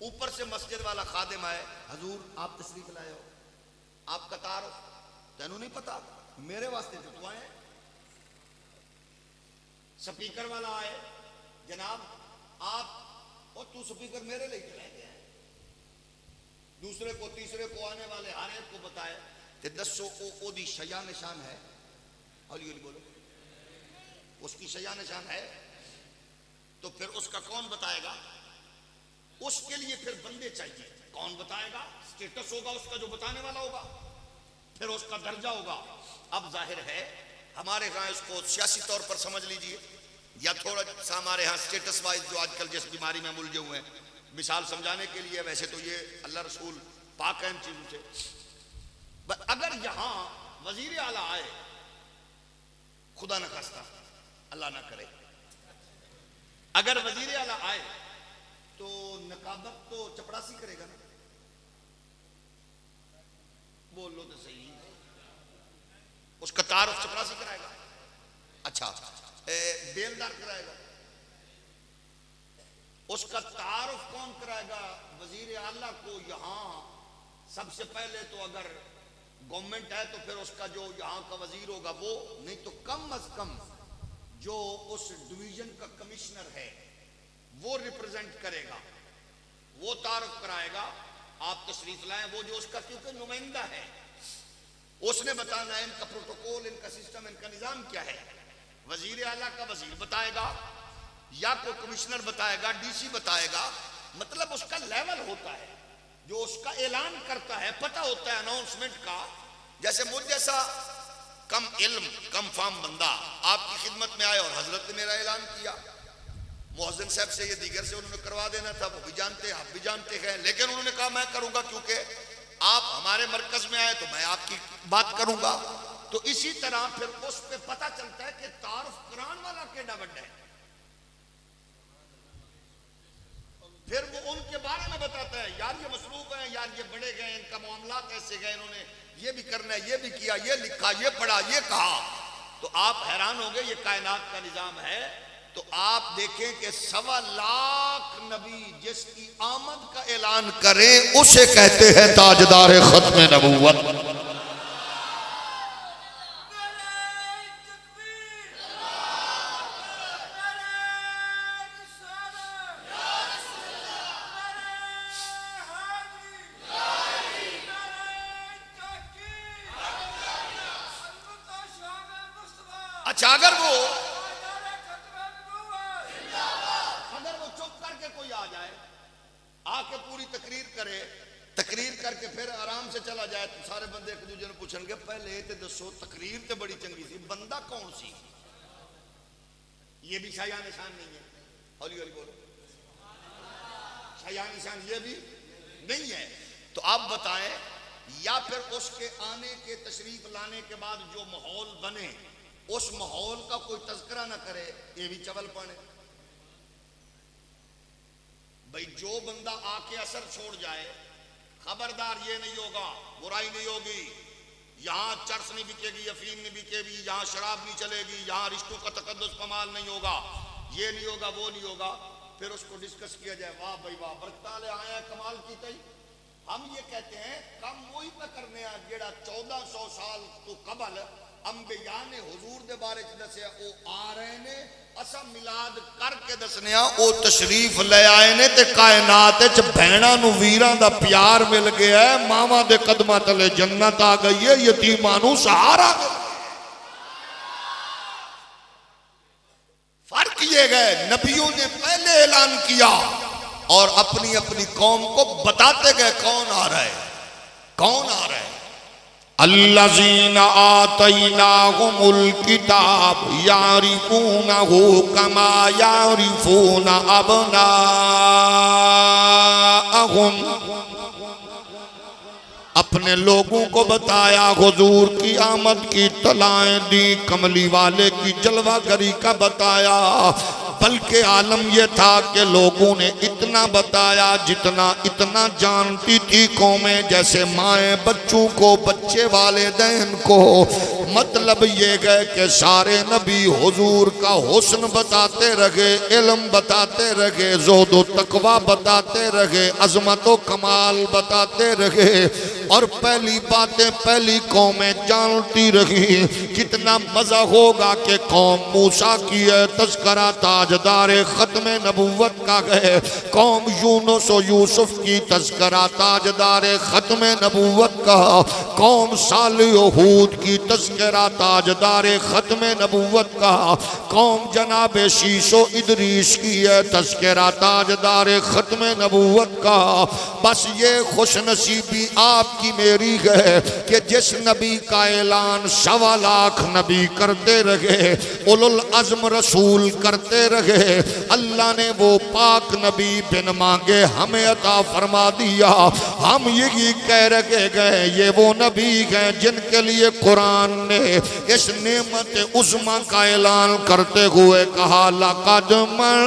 اوپر سے مسجد والا خادم آئے، حضور آپ تشریف لائے ہو، آپ کا تعارف تینوں نہیں پتا، میرے واسطے تو آئے۔ سپیکر والا آئے، جناب آپ، اور تو سپیکر میرے لے کے رہ گیا ہے، دوسرے کو تیسرے کو آنے والے ہر ایک کو بتائے تے دسو او دی شیا نشان ہے؟ ہولی ہولی بولو، اس کی شیا نشان ہے؟ تو پھر اس کا کون بتائے گا؟ اس کے لیے پھر بندے چاہیے. کون بتائے گا؟ سٹیٹس ہوگا اس کا جو بتانے والا ہوگا، پھر اس کا درجہ ہوگا. اب ظاہر ہے ہمارے ہاں اس کو سیاسی طور پر سمجھ لیجئے، یا تھوڑا سا ہمارے ہاں سٹیٹس وائز جو آج کل جس بیماری میں ملجھے ہوئے ہیں، مثال سمجھانے کے لیے. ویسے تو یہ اللہ رسول پاک ہے ان چیزوں سے. اگر یہاں وزیر اعلیٰ آئے، خدا نہ خواستہ، اللہ نہ کرے، اگر وزیر اعلیٰ آئے تو نقابت تو چپڑاسی کرے گا نا؟ بول لو تو صحیح. اس کا تعارف چپڑاسی کرائے گا. اچھا بیلدار کرائے گا. اس کا تعارف کون کرائے گا؟ وزیر اعلیٰ کو یہاں سب سے پہلے تو اگر گورنمنٹ ہے تو پھر اس کا جو یہاں کا وزیر ہوگا وہ, نہیں تو کم از کم جو اس ڈویژن کا کمشنر ہے وہ ریپرزینٹ کرے گا, وہ تعارف کرائے گا. آپ تشریف لائیں, وہ جو اس کا کیونکہ نمائندہ ہے اس نے بتانا ہے ان کا پروٹوکول, ان کا سسٹم, ان کا نظام کیا ہے. وزیر اعلیٰ کا وزیر بتائے گا یا کوئی کمشنر بتائے گا, ڈی سی بتائے گا. مطلب اس کا لیول ہوتا ہے جو اس کا اعلان کرتا ہے, پتہ ہوتا ہے اناؤنسمنٹ کا. جیسے مجھ جیسا کم علم کم فام بندہ آپ کی خدمت میں آئے اور حضرت نے میرا اعلان کیا, محسن صاحب سے یہ دیگر سے انہوں نے کروا دینا تھا, وہ بھی جانتے ہیں آپ بھی جانتے ہیں, لیکن انہوں نے کہا میں کروں گا کیونکہ آپ ہمارے مرکز میں آئے تو میں آپ کی بات کروں گا. تو اسی طرح پھر اس پہ پتہ چلتا ہے کہ تعارف قرآن والا کیڈا بڑا ہے. پھر وہ ان کے بارے میں بتاتا ہے, یار یہ مصروف ہیں, یار یہ بڑے گئے, ان کا معاملات ایسے گئے, انہوں نے یہ بھی کرنا ہے, یہ بھی کیا, یہ لکھا, یہ پڑھا, یہ کہا. تو آپ حیران ہوں گے یہ کائنات کا نظام ہے. تو آپ دیکھیں کہ 1.25 لاکھ نبی جس کی آمد کا اعلان کریں اسے کہتے ہیں تاجدار ختم نبوت. اچھا اگر وہ چپ کر کے کوئی آ جائے, آ کے پوری تقریر کرے, تقریر کر کے پھر آرام سے چلا جائے, تو سارے بندے ایک دوسرے نے پوچھیں گے پہلے تے دسو تقریر تے بڑی چنگی سی, بندہ کون سی؟ یہ بھی شایع نشان نہیں ہے. ہولی ہولی بولو, شایع نشان یہ بھی نہیں ہے. تو آپ بتائیں, یا پھر اس کے آنے کے تشریف لانے کے بعد جو ماحول بنے اس ماحول کا کوئی تذکرہ نہ کرے, یہ بھی چول پانے. بھئی جو بندہ آ کے اثر چھوڑ جائے, خبردار یہ نہیں ہوگا, برائی نہیں ہوگی, یہاں چرس نہیں بکے گی, افیم نہیں بکے گی, یہاں شراب نہیں چلے گی, یہاں رشتوں کا تقدس پامال نہیں ہوگا, یہ نہیں ہوگا, وہ نہیں ہوگا. پھر اس کو ڈسکس کیا جائے, واہ بھائی واہ, برکتالے آئے ہیں, کمال کی تئی. ہم یہ کہتے ہیں کم وہی پہ کرنے ہیں جیڑا 1400 سال تو قبل انبیاء نے حضور دے بارے چ دسیا, او آ رہے نے, اسا میلاد کر کے دسنے ہاں, او تشریف لے آئے نے, تے کائنات وچ بہناں نو ویراں دا پیار مل گیا ہے, ماواں دے قدماں تلے جنت آ گئی ہے, یتیماں نو سہارا. فرق یہ گئے, نبیوں نے پہلے اعلان کیا اور اپنی اپنی قوم کو بتاتے گئے کون آ رہا ہے, کون آ رہا ہے. الذین آتیناہم الکتاب یعرفونہ کما یعرفون ابناءہم. اپنے لوگوں کو بتایا, حضور کی آمد کی طلائیں دی, کملی والے کی جلوہ گری کا بتایا. بلکہ عالم یہ تھا کہ لوگوں نے اتنا بتایا جتنا اتنا جانتی تھی قومیں, جیسے مائیں بچوں کو, بچے والدین کو. مطلب یہ گئے کہ سارے نبی حضور کا حسن بتاتے رہے, علم بتاتے رہے, زہد و تقوی بتاتے رہے, عظمت و کمال بتاتے رہے. اور پہلی باتیں پہلی قومیں جانتی رہی. کتنا مزہ ہوگا کہ قوم موسیٰ کی ہے تذکرہ تاجدار ختم نبوت کا گئے, قوم یونس و یوسف کی تذکرہ تاجدار ختم نبوت کا, قوم صالح و ہود کی تذکرہ تاجدار ختم نبوت کا, قوم جناب شیش و ادریس کی ہے تذکرہ تاجدار ختم نبوت کا. بس یہ خوش نصیبی آپ کی میری ہے کہ جس نبی کا اعلان 1.25 لاکھ نبی کرتے رہے, اولو العزم رسول کرتے رہے, اللہ نے وہ پاک نبی بن مانگے ہمیں عطا فرما دیا. ہم یہی کہہ رہے گئے یہ وہ نبی ہیں جن کے لیے قرآن نے اس نعمت عظمہ کا اعلان کرتے ہوئے کہا لَقَدْ مَنَّ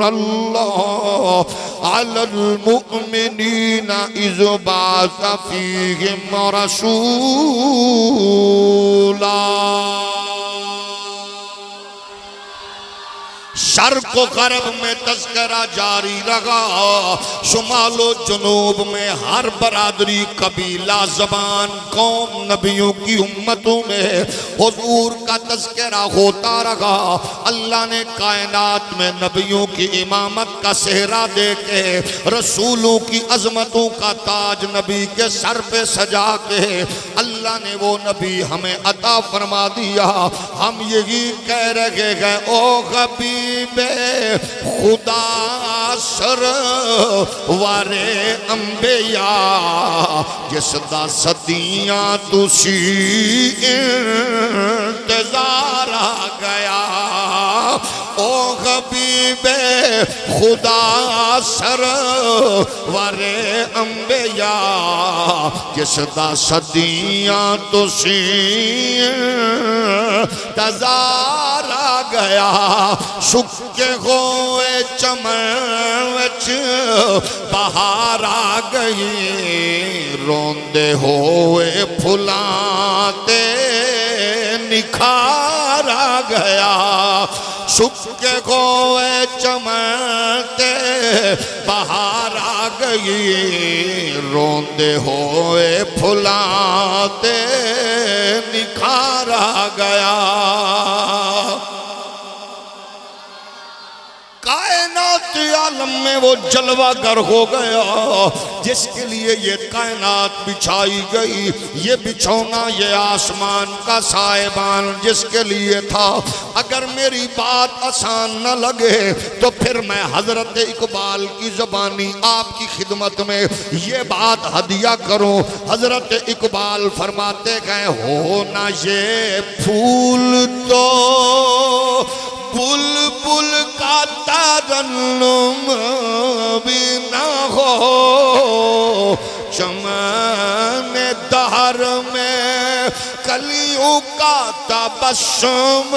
اللَّهُ عَلَى الْمُؤْمِنِينَ إِذْ بَعَثَ فِيهِمْ رَسُولًا. شرق و غرب میں تذکرہ جاری رہا, شمال و جنوب میں ہر برادری قبیلہ زبان قوم نبیوں کی امتوں میں حضور کا تذکرہ ہوتا رہا. اللہ نے کائنات میں نبیوں کی امامت کا صحرا دے کے رسولوں کی عظمتوں کا تاج نبی کے سر پہ سجا کے اللہ نے وہ نبی ہمیں عطا فرما دیا. ہم یہی کہہ رہے گئے او حبیب خدا سرور انبیاء جس دا صدیاں تسی انتظار آ گیا. او حبیب خدا سرور انبیاء جس دا صدیاں تسی انتظار آ گیا. سکے ہوئے چمن وچ بہار آ گئی, روندے ہوئے پھلاں تے نکھار آ گیا. سکے ہوئے چمن تے بہار آ گئی, روندے ہوئے پھلاں تے نکھار آ گیا. کائنات عالم میں وہ جلوہ گر ہو گیا جس کے لیے یہ کائنات بچھائی گئی. یہ بچھونا یہ آسمان کا سائبان جس کے لیے تھا. اگر میری بات آسان نہ لگے تو پھر میں حضرت اقبال کی زبانی آپ کی خدمت میں یہ بات ہدیہ کروں. حضرت اقبال فرماتے گئے ہونا یہ پھول تو بلبل کا ترنم بھی نہ ہو, چمن دہر میں کلیوں کا تبسم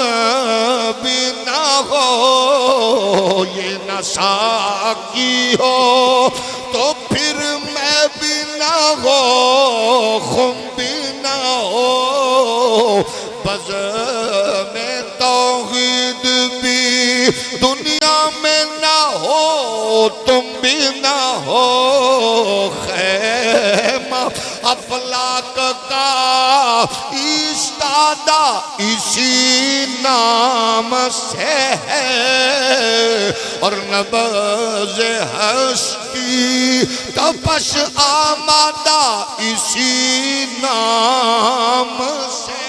بھی نہ ہو. یہ نہ ساقی ہو تو پھر میں بھی نہ ہو, خم بھی نہ ہو, بز میں توحید بھی دنیا میں نہ ہو, تم بھی نہ ہو. خیمہ افلاک کا ایستادہ اسی نام سے ہے, اور نبض ہستی تپش آمادہ اسی نام سے ہے.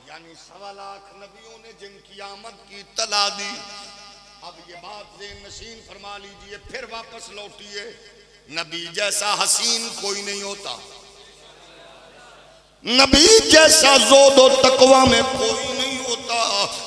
یعنی 1.25 لاکھ نبیوں نے جن کی آمد کی اطلاع دی. اب یہ بات ذہن نشین فرما لیجئے, پھر واپس لوٹیے. نبی جیسا حسین کوئی نہیں ہوتا, نبی جیسا زہد و تقوی میں کوئی نہیں ہوتا,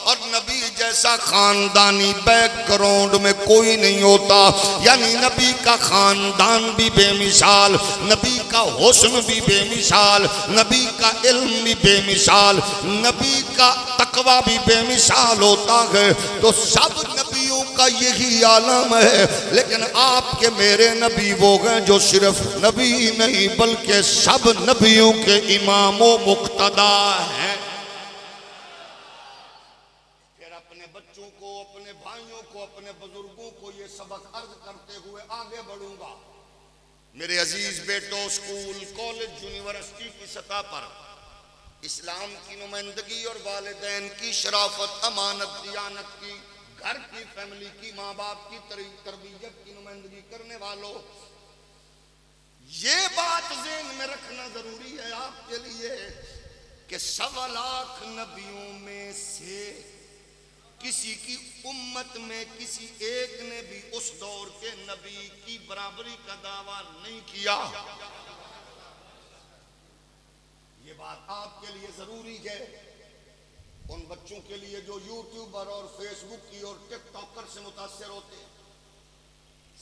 اور نبی جیسا خاندانی بیک گراؤنڈ میں کوئی نہیں ہوتا. یعنی نبی کا خاندان بھی بے مثال, نبی کا حسن بھی بے مثال, نبی کا علم بھی بے مثال, نبی کا تقوی بھی بے مثال ہوتا ہے. تو سب نبیوں کا یہی عالم ہے, لیکن آپ کے میرے نبی وہ ہیں جو صرف نبی نہیں بلکہ سب نبیوں کے امام و مقتدا ہیں. پھر اپنے بچوں کو, اپنے بھائیوں کو, اپنے بزرگوں کو پڑھوں گا۔ میرے عزیز بیٹوں، اسکول، کالج، یونیورسٹی کی سطح پر اسلام کی نمائندگی اور والدین کی شرافت، امانت، دیانت کی، گھر کی، فیملی کی، ماں باپ کی تربیت کی نمائندگی کرنے والوں، یہ بات ذہن میں رکھنا ضروری ہے آپ کے لیے کہ 1.25 لاکھ نبیوں میں سے کسی کی امت میں کسی ایک نے بھی اس دور کے نبی کی برابری کا دعویٰ نہیں کیا۔ یہ بات آپ کے لیے ضروری ہے، ان بچوں کے لیے جو یوٹیوبر اور فیس بک کی اور ٹک ٹاکر سے متاثر ہوتے ہیں۔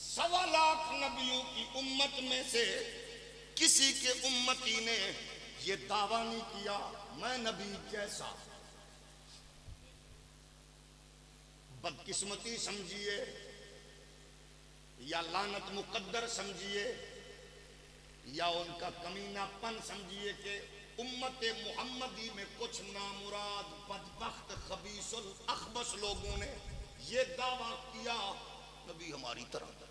1.25 لاکھ نبیوں کی امت میں سے کسی کے امتی نے یہ دعویٰ نہیں کیا میں نبی جیسا۔ بدقسمتی سمجھیے یا لعنت مقدر سمجھیے یا ان کا کمینہ پن سمجھیے کہ امت محمدی میں کچھ نامراد بدبخت خبیث الاخبث لوگوں نے یہ دعویٰ کیا نبی ہماری طرح۔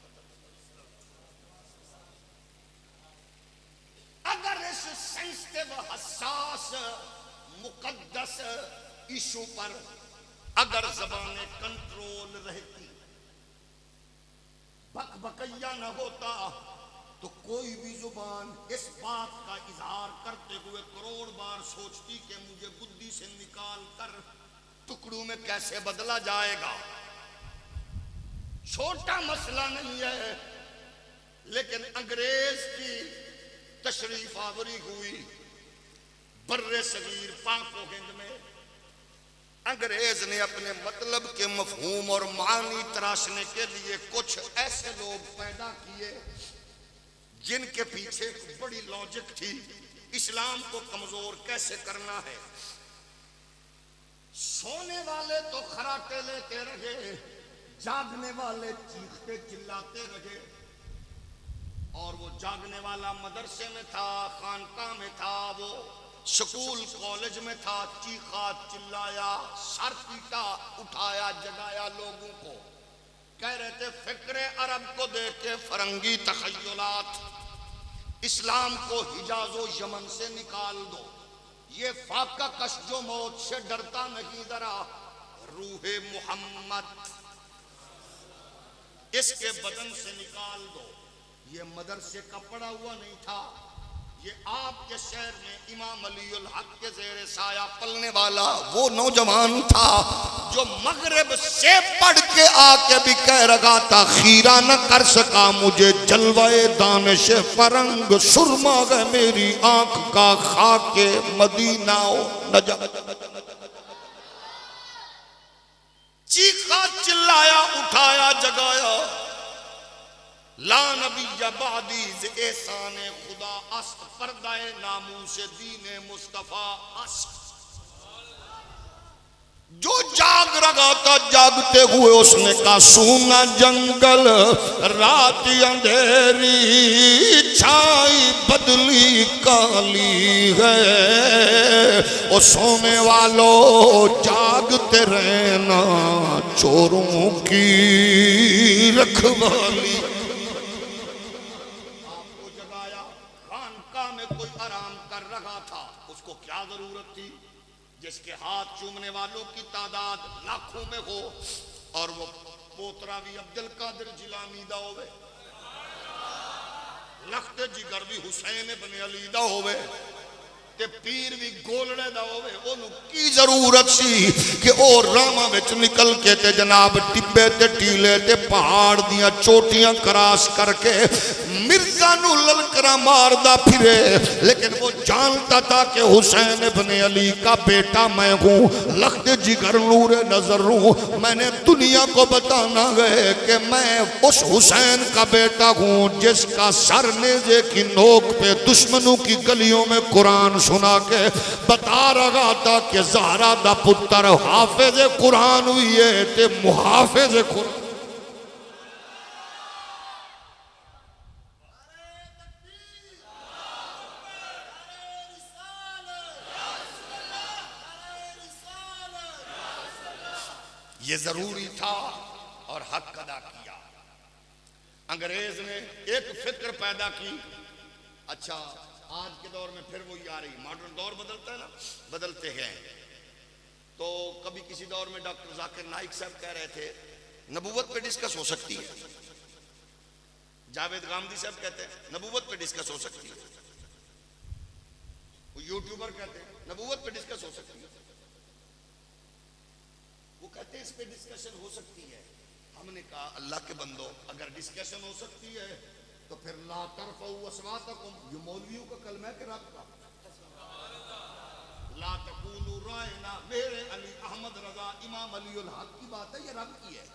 اگر اس سینسٹیو، حساس، مقدس ایشو پر اگر زبانیں کنٹرول رہتی، بک بکیا نہ ہوتا، تو کوئی بھی زبان اس بات کا اظہار کرتے ہوئے کروڑ بار سوچتی کہ مجھے بدی سے نکال کر ٹکڑوں میں کیسے بدلا جائے گا۔ چھوٹا مسئلہ نہیں ہے، لیکن انگریز کی تشریف آوری ہوئی بر صغیر پاک و ہند میں، انگریز نے اپنے مطلب کے مفہوم اور معنی تراشنے کے لیے کچھ ایسے لوگ پیدا کیے جن کے پیچھے ایک بڑی لاجک تھی، اسلام کو کمزور کیسے کرنا ہے۔ سونے والے تو خراٹے لیتے رہے، جاگنے والے چیختے چلاتے رہے، اور وہ جاگنے والا مدرسے میں تھا، خانقاہ میں تھا، وہ سکول کالج میں تھا، چیخا چلایا، سر پیٹا، اٹھایا، جگایا لوگوں کو، کہہ رہے تھے فکر عرب کو دیکھ کے فرنگی تخیلات، اسلام کو حجاز و یمن سے نکال دو، یہ فاقہ کش جو موت سے ڈرتا نہیں ذرا، روح محمد اس کے بدن سے نکال دو۔ یہ مدرسے کا پڑا ہوا نہیں تھا، یہ آپ کے شہر میں امام علی الحق کے زیر سایہ پلنے والا وہ نوجوان تھا جو مغرب سے پڑھ کے آ کے بھی کہہ رہا تھا خیرہ نہ کر سکا مجھے جلوہ دانش فرنگ، سرما ہے میری آنکھ کا خاک مدینہ و نجم۔ چیخا چلایا، اٹھایا، جگایا، لا نبی بعدی ز احسان خدا است، پردہ ناموس دین مصطفیٰ است۔ جو جاگ رہا تھا جاگتے ہوئے اس نے کہا سونا جنگل رات اندھیری، چھائی بدلی کالی ہے، اور سونے والوں جاگتے رہنا چوروں کی رکھوالی۔ جس کے ہاتھ چومنے والوں کی تعداد لاکھوں میں ہو، اور وہ پوترا بھی عبد القادر جیلانی دا ہوئے، لخت جگر بھی حسین ابن علی دا ہوئے، تے پیر بھی گولڑے دا ہوئے، انہوں کی ضرورت سی کہ او راما وچ نکل کے تے جناب ٹبے تے ٹیلے تے پہاڑ دیاں چوٹیاں کراس کر کے مرزا نو للکرا ماردہ پھرے، لیکن وہ جانتا تھا کہ حسین ابن علی کا بیٹا میں ہوں، لخت جگر نور نظر ہوں، میں نے دنیا کو بتانا ہے کہ میں اس حسین کا بیٹا ہوں جس کا سر نیزے کی نوک پہ دشمنوں کی گلیوں میں قرآن سنا کے بتا رہا تھا کہ زہرا دا پتر حافظ قرآن ہوئی ہے تے محافظ قرآن۔ یہ ضروری تھا اور حق ادا کیا۔ انگریز نے ایک فکر پیدا کی. اچھا آج کے دور میں پھر وہی آ رہی, ماڈرن دور بدلتا ہے نا, بدلتے ہیں. تو کبھی کسی دور میں ڈاکٹر ذاکر نائک صاحب کہہ رہے تھے نبوت پہ ڈسکس ہو سکتی ہے. جاوید غامدی صاحب کہتے ہیں نبوت پہ ڈسکس ہو سکتی ہے. وہ یوٹیوبر کہتے ہیں نبوت پہ ڈسکس ہو سکتی ہے. وہ کہتے ہیں اس پہ ڈسکشن ہو سکتی ہے. ہم نے کہا اللہ کے بندو, اگر ڈسکشن ہو سکتی ہے تو پھر لا ترفعوا اصواتکم, یہ مولویوں کا کلمہ ہے کہ رب کا؟ لا تقولوا رائنا, میرے علی احمد رضا امام علی الحق کی بات ہے, یہ رب کی ہے.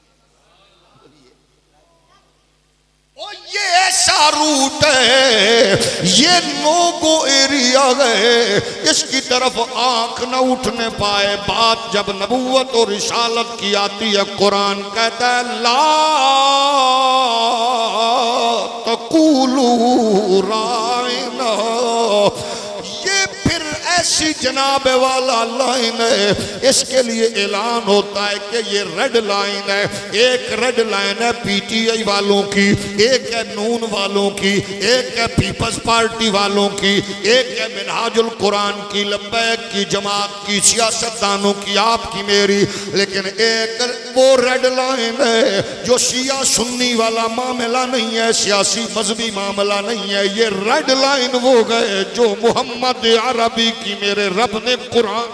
اور یہ ایسا روٹ ہے, یہ نو گو ایریا ہے, اس کی طرف آنکھ نہ اٹھنے پائے. بات جب نبوت اور رسالت کی آتی ہے, قرآن کہتا ہے لا تقولوا رائنا. یہ پھر ایسی جناب والا لائن ہے, اس کے لیے اعلان ہوتا ہے کہ یہ ریڈ لائن ہے. ایک ریڈ لائن ہے پی ٹی آئی والوں کی, ایک ہے نون والوں کی, ایک ہے پیپلز پارٹی والوں کی, ایک ہے منہاج القرآن کی, لبیک کی جماعت کی, سیاستدانوں کی, آپ کی میری. لیکن ایک وہ ریڈ لائن ہے جو شیعہ سنی والا معاملہ نہیں ہے, سیاسی مذہبی معاملہ نہیں ہے. یہ ریڈ لائن وہ گئے جو محمد عربی کی میرے رب نے قرآن.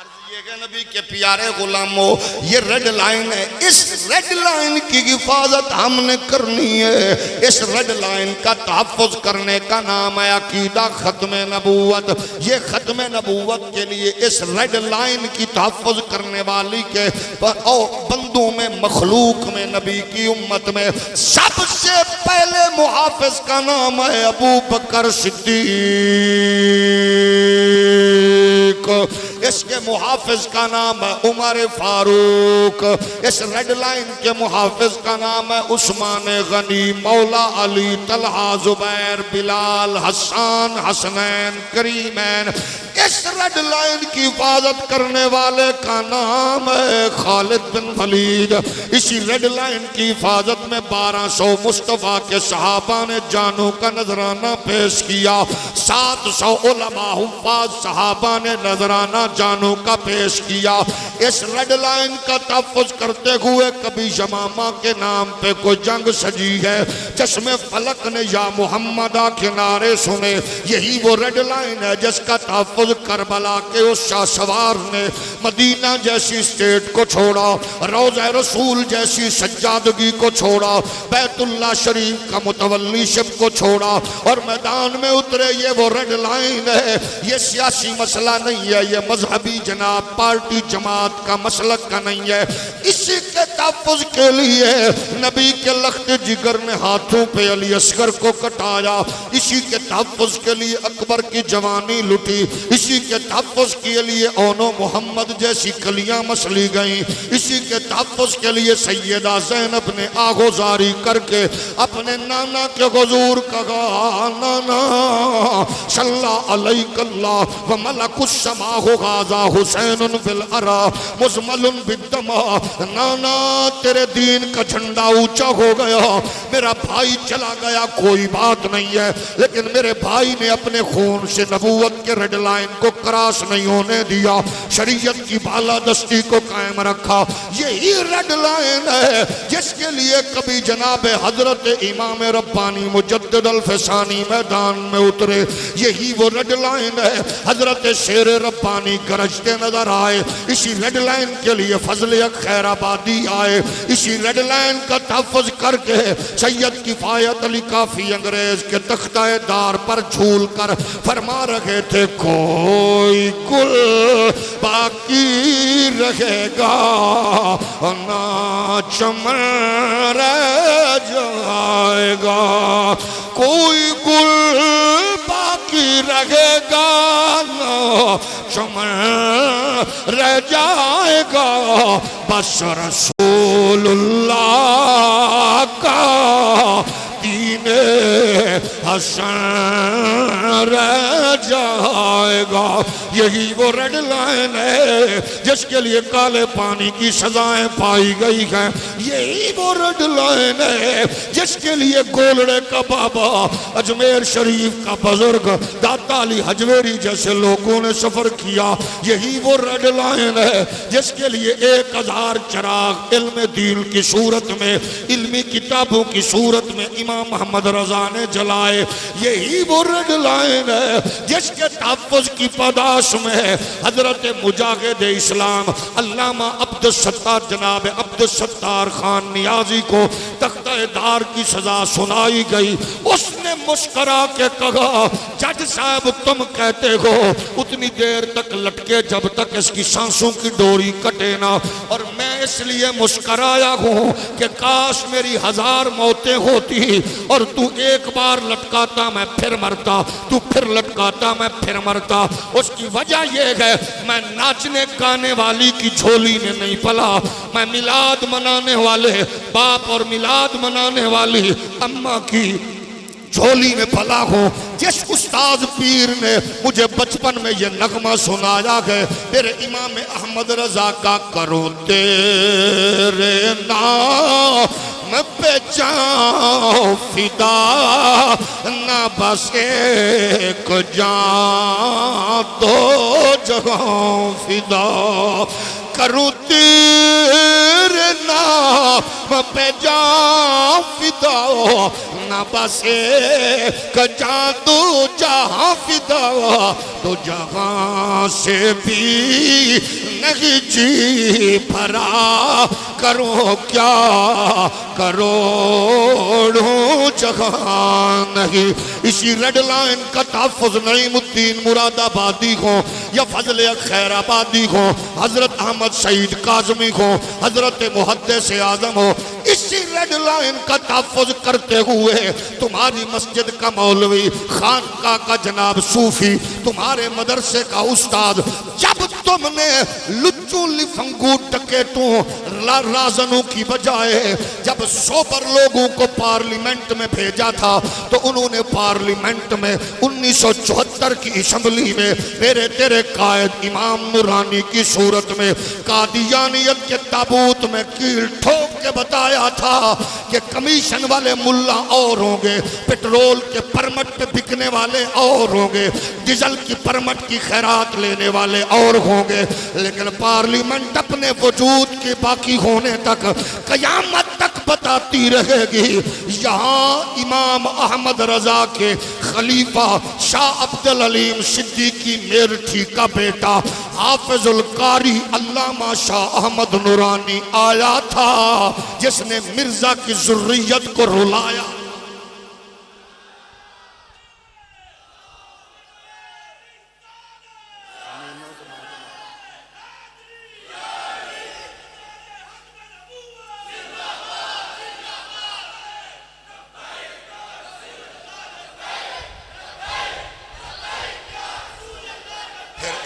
عرض یہ کہ نبی کے پیارے غلاموں, یہ ریڈ لائن ہے. اس ریڈ لائن کی حفاظت ہم نے کرنی ہے. اس ریڈ لائن کا تحفظ کرنے کا نام ہے عقیدہ ختم نبوت. یہ ختم نبوت کے لیے اس ریڈ لائن کی تحفظ کرنے والی کے بندوں میں, مخلوق میں, نبی کی امت میں سب سے پہلے محافظ کا نام ہے ابو بکر صدیق. اس کے محافظ کا نام ہے عمر فاروق. اس ریڈ لائن کے محافظ کا نام ہے عثمان غنی, مولا علی, طلحہ, زبیر, بلال, حسان, حسنین, کریمین. اس ریڈ لائن کی حفاظت کرنے والے کا نام ہے خالد بن ولید. اسی ریڈ لائن کی حفاظت میں 1200 مصطفیٰ کے صحابہ نے جانوں کا نذرانہ پیش کیا. 700 علماء حفاظ صحابہ نے نذرانہ جانوں کا پیش کیا. اس ریڈ لائن کا تحفظ کرتے ہوئے کبھی یمامہ کے نام پہ کوئی جنگ سجی ہے, چشم فلک نے یا محمدہ کے نعرے سنے. یہی وہ ریڈ لائن ہے جس کا تحفظ کربلا کے اس شاہ سوار نے مدینہ جیسی اسٹیٹ کو چھوڑا, روضہ رسول جیسی سجادگی کو چھوڑا, بیت اللہ شریف کا متولی شب کو چھوڑا اور میدان میں اترے. یہ وہ ریڈ لائن ہے. یہ سیاسی مسئلہ نہیں ہے, یہ مذہبی جناب پارٹی جماعت کا مسلک کا نہیں ہے. اسی کے تحفظ کے لیے نبی کے لخت جگر نے ہاتھوں پہ علی اصغر کو کٹایا. اسی کے تحفظ کے لیے اکبر کی جوانی لٹی. اسی کے تحفظ کے لیے اونو محمد جیسی کلیاں مسلی گئیں. اسی کے تحفظ کے لیے سیدہ زینب نے آغوزاری کر کے اپنے نانا کے حضور کہا, نانا صلی علیک اللہ و ملک السماء غازہ حسین فی الارا مزمل بالدماء. نانا تیرے دین کا جھنڈا اونچا ہو گیا, میرا بھائی چلا گیا کوئی بات نہیں ہے, لیکن میرے بھائی نے اپنے خون سے نبوت کے ریڈ لائن کو کراس نہیں ہونے دیا, شریعت کی بالادستی کو قائم رکھا. یہی ریڈ لائن ہے جس کے لیے کبھی جناب حضرت امام ربانی مجدد الفسانی میدان میں اترے. یہی وہ ریڈ لائن ہے. حضرت شیر ربانی گرجتے نظر آئے. اسی ریڈ لائن کے لیے فضل خیر آبادی آئے. اسی ریڈ لائن کا تحفظ کر کے سید کفایت علی کافی انگریز کے تختہ دار پر جھول کر فرما رہے تھے, کوئی گل باقی رہے گا نہ چمن رہ جائے گا, کوئی گل باقی رہے گا نہ چمن رہ جائے گا, بس رسول اللہ کا دین حشر رہ جائے گا. یہی وہ ریڈ لائن ہے جس کے لیے کالے پانی کی سزائیں پائی گئی ہیں. یہی وہ ریڈ لائن ہے جس کے لیے گولڑے کا بابا، اجمیر شریف کا بزرگ داتا علی حجویری جیسے لوگوں نے سفر کیا. یہی وہ ریڈ لائن ہے جس کے لیے 1000 چراغ علم دین کی صورت میں، علمی کتابوں کی صورت میں امام محمد رضا نے جلائے. یہی وہ ریڈ لائن ہے جس کے تحفظ کی پاداش میں حضرت مجاہد اسلام علامہ عبدالستار جناب عبدالستار خان نیازی کو تختہ دار کی سزا سنائی گئی. اس نے مسکرا کے کہا جج صاحب تم کہتے ہو اتنی دیر تک لٹکے جب تک اس کی سانسوں کی ڈوری کٹے نہ، اور میں اس لیے مسکرایا ہوں کہ کاش میری 1000 موتیں ہوتی اور تو ایک بار لٹکاتا میں پھر مرتا، تو پھر لٹکاتا میں پھر مرتا. اس کی وجہ یہ ہے میں ناچنے گانے والی کی جھولی میں نہیں پلا، میں میلاد منانے والے باپ اور میلاد منانے والی اماں کی جھولی میں پلا ہوں. جس استاد پیر نے مجھے بچپن میں یہ نغمہ سنایا ہے میرے امام احمد رضا کا، کرو تیرے نام پہ جاؤ فدا، نہ بس ایک جان دو جہاں فدا. کرو تیرے نام پہ جاؤ فدا، نہ بس ایک جان دو جہاں فدا. تو جہاں سے بھی نہیں جی بھرا، کرو کیا کروڑوں جہاں نہیں. اسی ریڈ لائن کا تحفظ نعیم الدین مراد آبادی ہو یا فضل خیر آبادی ہو، حضرت احمد سعید کاظمی ہو، حضرت محدث اعظم ہو، اسی ریڈ لائن کا تحفظ کرتے ہوئے تمہاری مسجد کا مولوی، خانقاہ کا جناب صوفی، تمہارے مدرسے کا استاد، جب تم نے لچو لفنگو ٹکیٹوں رازنوں کی بجائے جب سوبر لوگوں کو پارلیمنٹ میں بھیجا تھا تو انہوں نے پارلیمنٹ میں 1974 کی اسمبلی میں میرے تیرے قائد امام نورانی کی صورت میں قادیانیت کے تابوت میں کیل ٹھوک کے بتایا تھا کہ کمیشن والے ملا اور ہوں گے، پیٹرول کے پرمٹ پہ بکنے والے اور ہوں گے، ڈیزل کی پرمٹ کی خیرات لینے والے اور ہوں گے، لیکن پارلیمنٹ اپنے وجود کے باقی ہونے تک قیامت تک بتاتی رہے گی یہاں امام احمد رضا کے خلیفہ شاہ عبدالعلیم صدیقی میرٹھی کا بیٹا حافظ القاری علامہ شاہ احمد نورانی آیا تھا جس نے مرزا کی ذریت کو رلایا.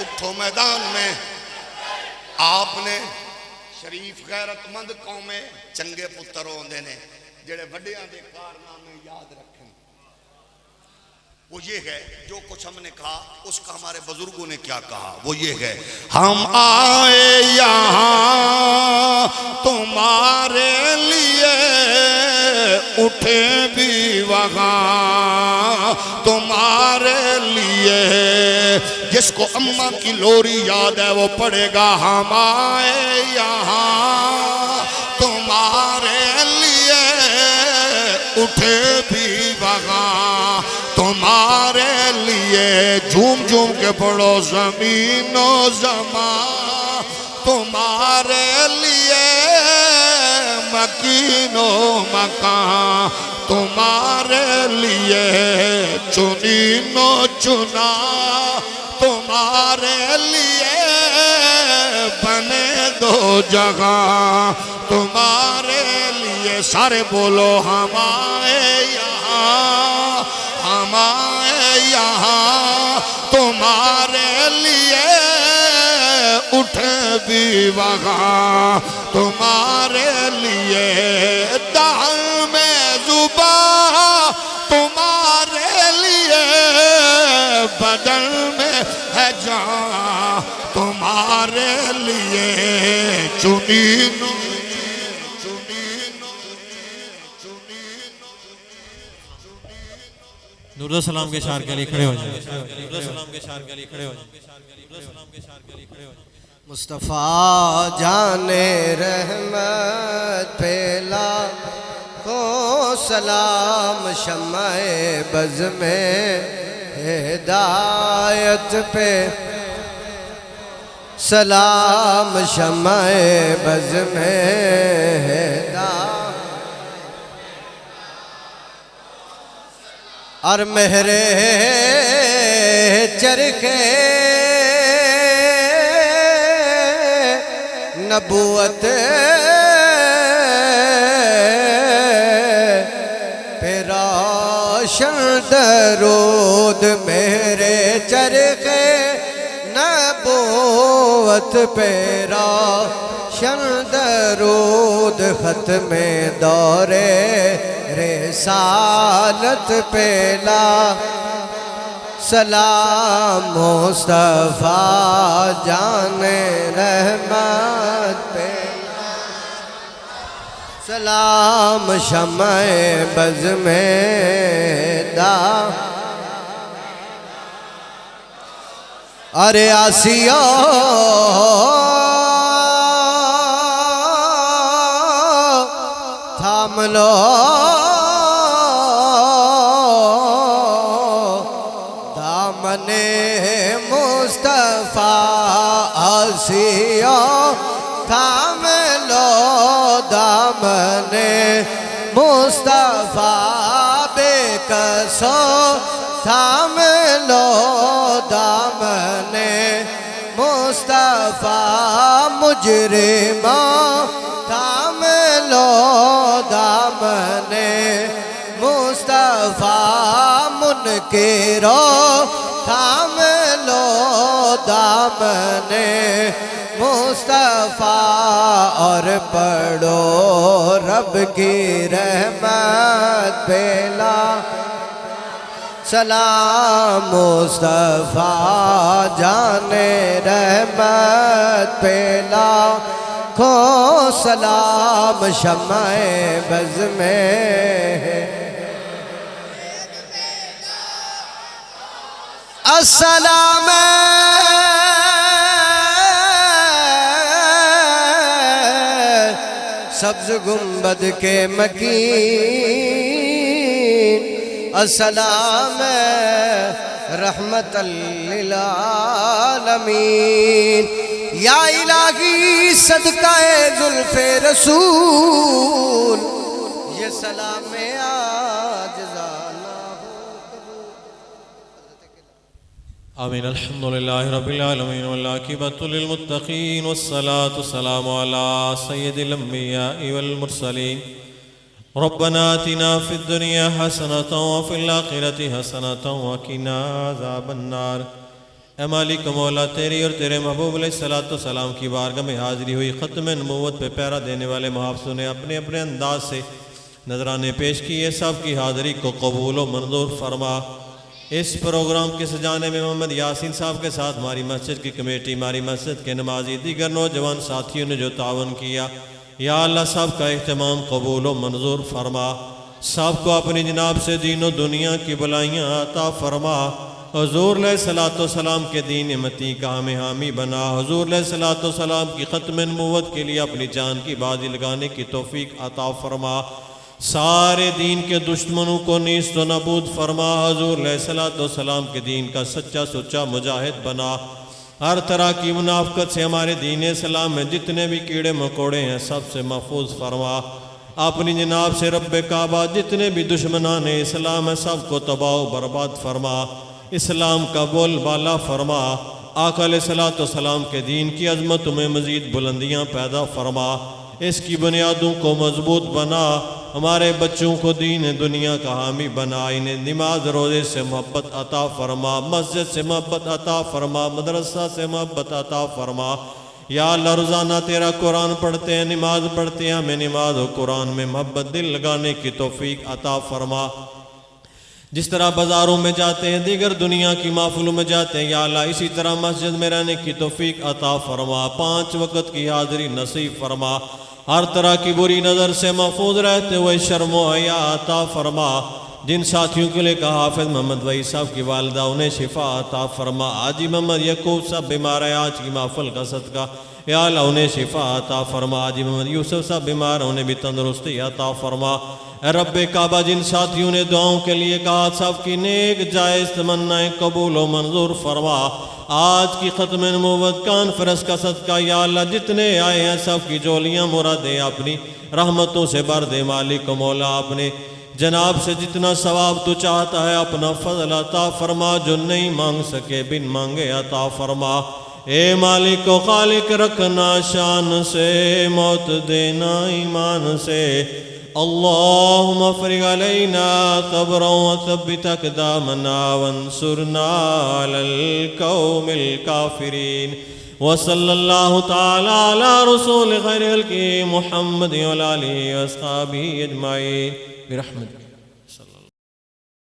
اٹھو میدان میں آپ نے شریف غیرت مند قومیں چنگے پتر ہوندے نے جڑے وڈیاں دے کارنامے یاد رکھیں. وہ یہ ہے جو کچھ ہم نے کہا اس کا ہمارے بزرگوں نے کیا کہا، وہ یہ ہے ہم آئے یہاں تمہارے لیے اٹھے بھی وہاں تمہارے لیے. جس کو اماں کی لوری یاد ہے وہ پڑھے گا ہم آئے یہاں تمہارے لیے اٹھے بھی وہاں تمہارے لیے. جھوم جھوم کے پڑھو زمین و زمان تمہارے لیے، مکین و مکان تمہارے لیے، چنین و چنا تمہارے لیے، بنے دو جگہ تمہارے لیے. سارے بولو ہم آئے یہاں ہم آئے یہاں تمہارے لیے اٹھے بھی وہاں تمہارے لیے. دہن میں زباں تمہارے بدن میں ہے جان تمہارے لیے چنی درود و سلام کے اشعار کے لیے کھڑے ہو جائیں. درود و سلام کے اشعار کے لیے کھڑے ہو جائیں. مصطفیٰ جان رحمت پھیلا کو سلام شمع بز میں ہدایت پہ سلام شمع بز میں ہدایت اور مہر چرخے نبوت پہ روشن درود میرے چرخے نبوت پہ روشن درود ختم دور رسالت پہ لا سلام مصطفیٰ جان رحمت پہ سلام شمع بز میں دا ارے آسیہ تھام لو دامن مصطفیٰ آسیہ تھام لو دامن مصطفیٰ بے کسو تھام لو دامن مصطفیٰ مجرماں تھام لو دامن مصطفیٰ منکروں تھام لو دامن مصطفیٰ اور پڑھو رب کی رحمت پہ لا سلام مصطفیٰ جان رحمت پہ لاکھوں سلام شمع بز میں السلام سبز گنبد کے مکین السلام رحمت للعالمین یا الہی صدقہ زلف رسول یہ سلام آجزانہ ہو قبول. آمین. الحمدللہ رب العالمین والعاقبۃ للمتقین والصلاة والسلام علی سید الانبیاء والمرسلین. ربنا آتنا فی الدنیا حسنة وفی الآخرة حسنة وقنا عذاب النار. اے مالک مولا تیری اور تیرے محبوب علیہ السلام کی بارگاہ میں حاضری ہوئی ختم نبوت پہ پیرا دینے والے محافظوں نے اپنے اپنے انداز سے نذرانے پیش کیے. سب کی حاضری کو قبول و منظور فرما. اس پروگرام کے سجانے میں محمد یاسین صاحب کے ساتھ ہماری مسجد کی کمیٹی، ہماری مسجد کے نمازی، دیگر نوجوان ساتھیوں نے جو تعاون کیا، یا اللہ سب کا اہتمام قبول و منظور فرما. سب کو اپنی جناب سے دین و دنیا کی بلائیاں عطا فرما. حضور علیہ السلام کے دین متی کا ہمیں حامی بنا. حضور علیہ السلام کی ختم نبوت کے لیے اپنی جان کی بازی لگانے کی توفیق عطا فرما. سارے دین کے دشمنوں کو نیست و نابود فرما. حضور علیہ السلام کے دین کا سچا سچا مجاہد بنا. ہر طرح کی منافقت سے ہمارے دین اسلام میں جتنے بھی کیڑے مکوڑے ہیں سب سے محفوظ فرما. اپنی جناب سے رب کعبہ جتنے بھی دشمنان اسلام ہیں سب کو تباہ و برباد فرما. اسلام کا بول بالا فرما. آقا علیہ السلام کے دین کی عظمت میں مزید بلندیاں پیدا فرما. اس کی بنیادوں کو مضبوط بنا. ہمارے بچوں کو دین دنیا کا حامی بنا. انہیں نماز روزے سے محبت عطا فرما. مسجد سے محبت عطا فرما. مدرسہ سے محبت عطا فرما. یا اللہ روزانہ تیرا قرآن پڑھتے ہیں، نماز پڑھتے ہیں، ہمیں نماز و قرآن میں محبت دل لگانے کی توفیق عطا فرما. جس طرح بازاروں میں جاتے ہیں، دیگر دنیا کی محفلوں میں جاتے ہیں، یا اللہ اسی طرح مسجد میں رہنے کی توفیق عطا فرما، 5 وقت کی حاضری نصیب فرما، ہر طرح کی بری نظر سے محفوظ رہتے ہوئے شرم و حیا عطا فرما۔ جن ساتھیوں کے لے کہا حافظ محمد وحید صاحب کی والدہ، انہیں شفا عطا فرما۔ حاجی محمد یعقوب صاحب بیمار ہے، آج کی محفل کا صدقہ یا اللہ انہیں شفا عطا فرما۔ حاجی محمد یوسف صاحب بیمار ہیں، انہیں بھی تندرستی عطا فرما۔ اے رب کعبہ، جن ساتھیوں نے دعاؤں کے لیے کہا، سب کی نیک جائز تمنائیں قبول و منظور فرما۔ آج کی ختم نبوت کانفرنس کا صدقہ یا اللہ جتنے آئے ہیں سب کی جولیاں مرادیں اپنی رحمتوں سے بھر دے۔ مالک و مولا، اپنے جناب سے جتنا ثواب تو چاہتا ہے اپنا فضل عطا فرما، جو نہیں مانگ سکے بن مانگے عطا فرما۔ اے مالک و خالق، رکھنا شان سے، موت دینا ایمان سے۔ اللہم افرغ علینا صبرا وثبت اقدامنا وانصرنا علی القوم الکافرین۔ وصلی اللہ تعالی علی رسول خیر خلقہ محمد وعلی آلہ واصحابہ اجمعین برحمتک۔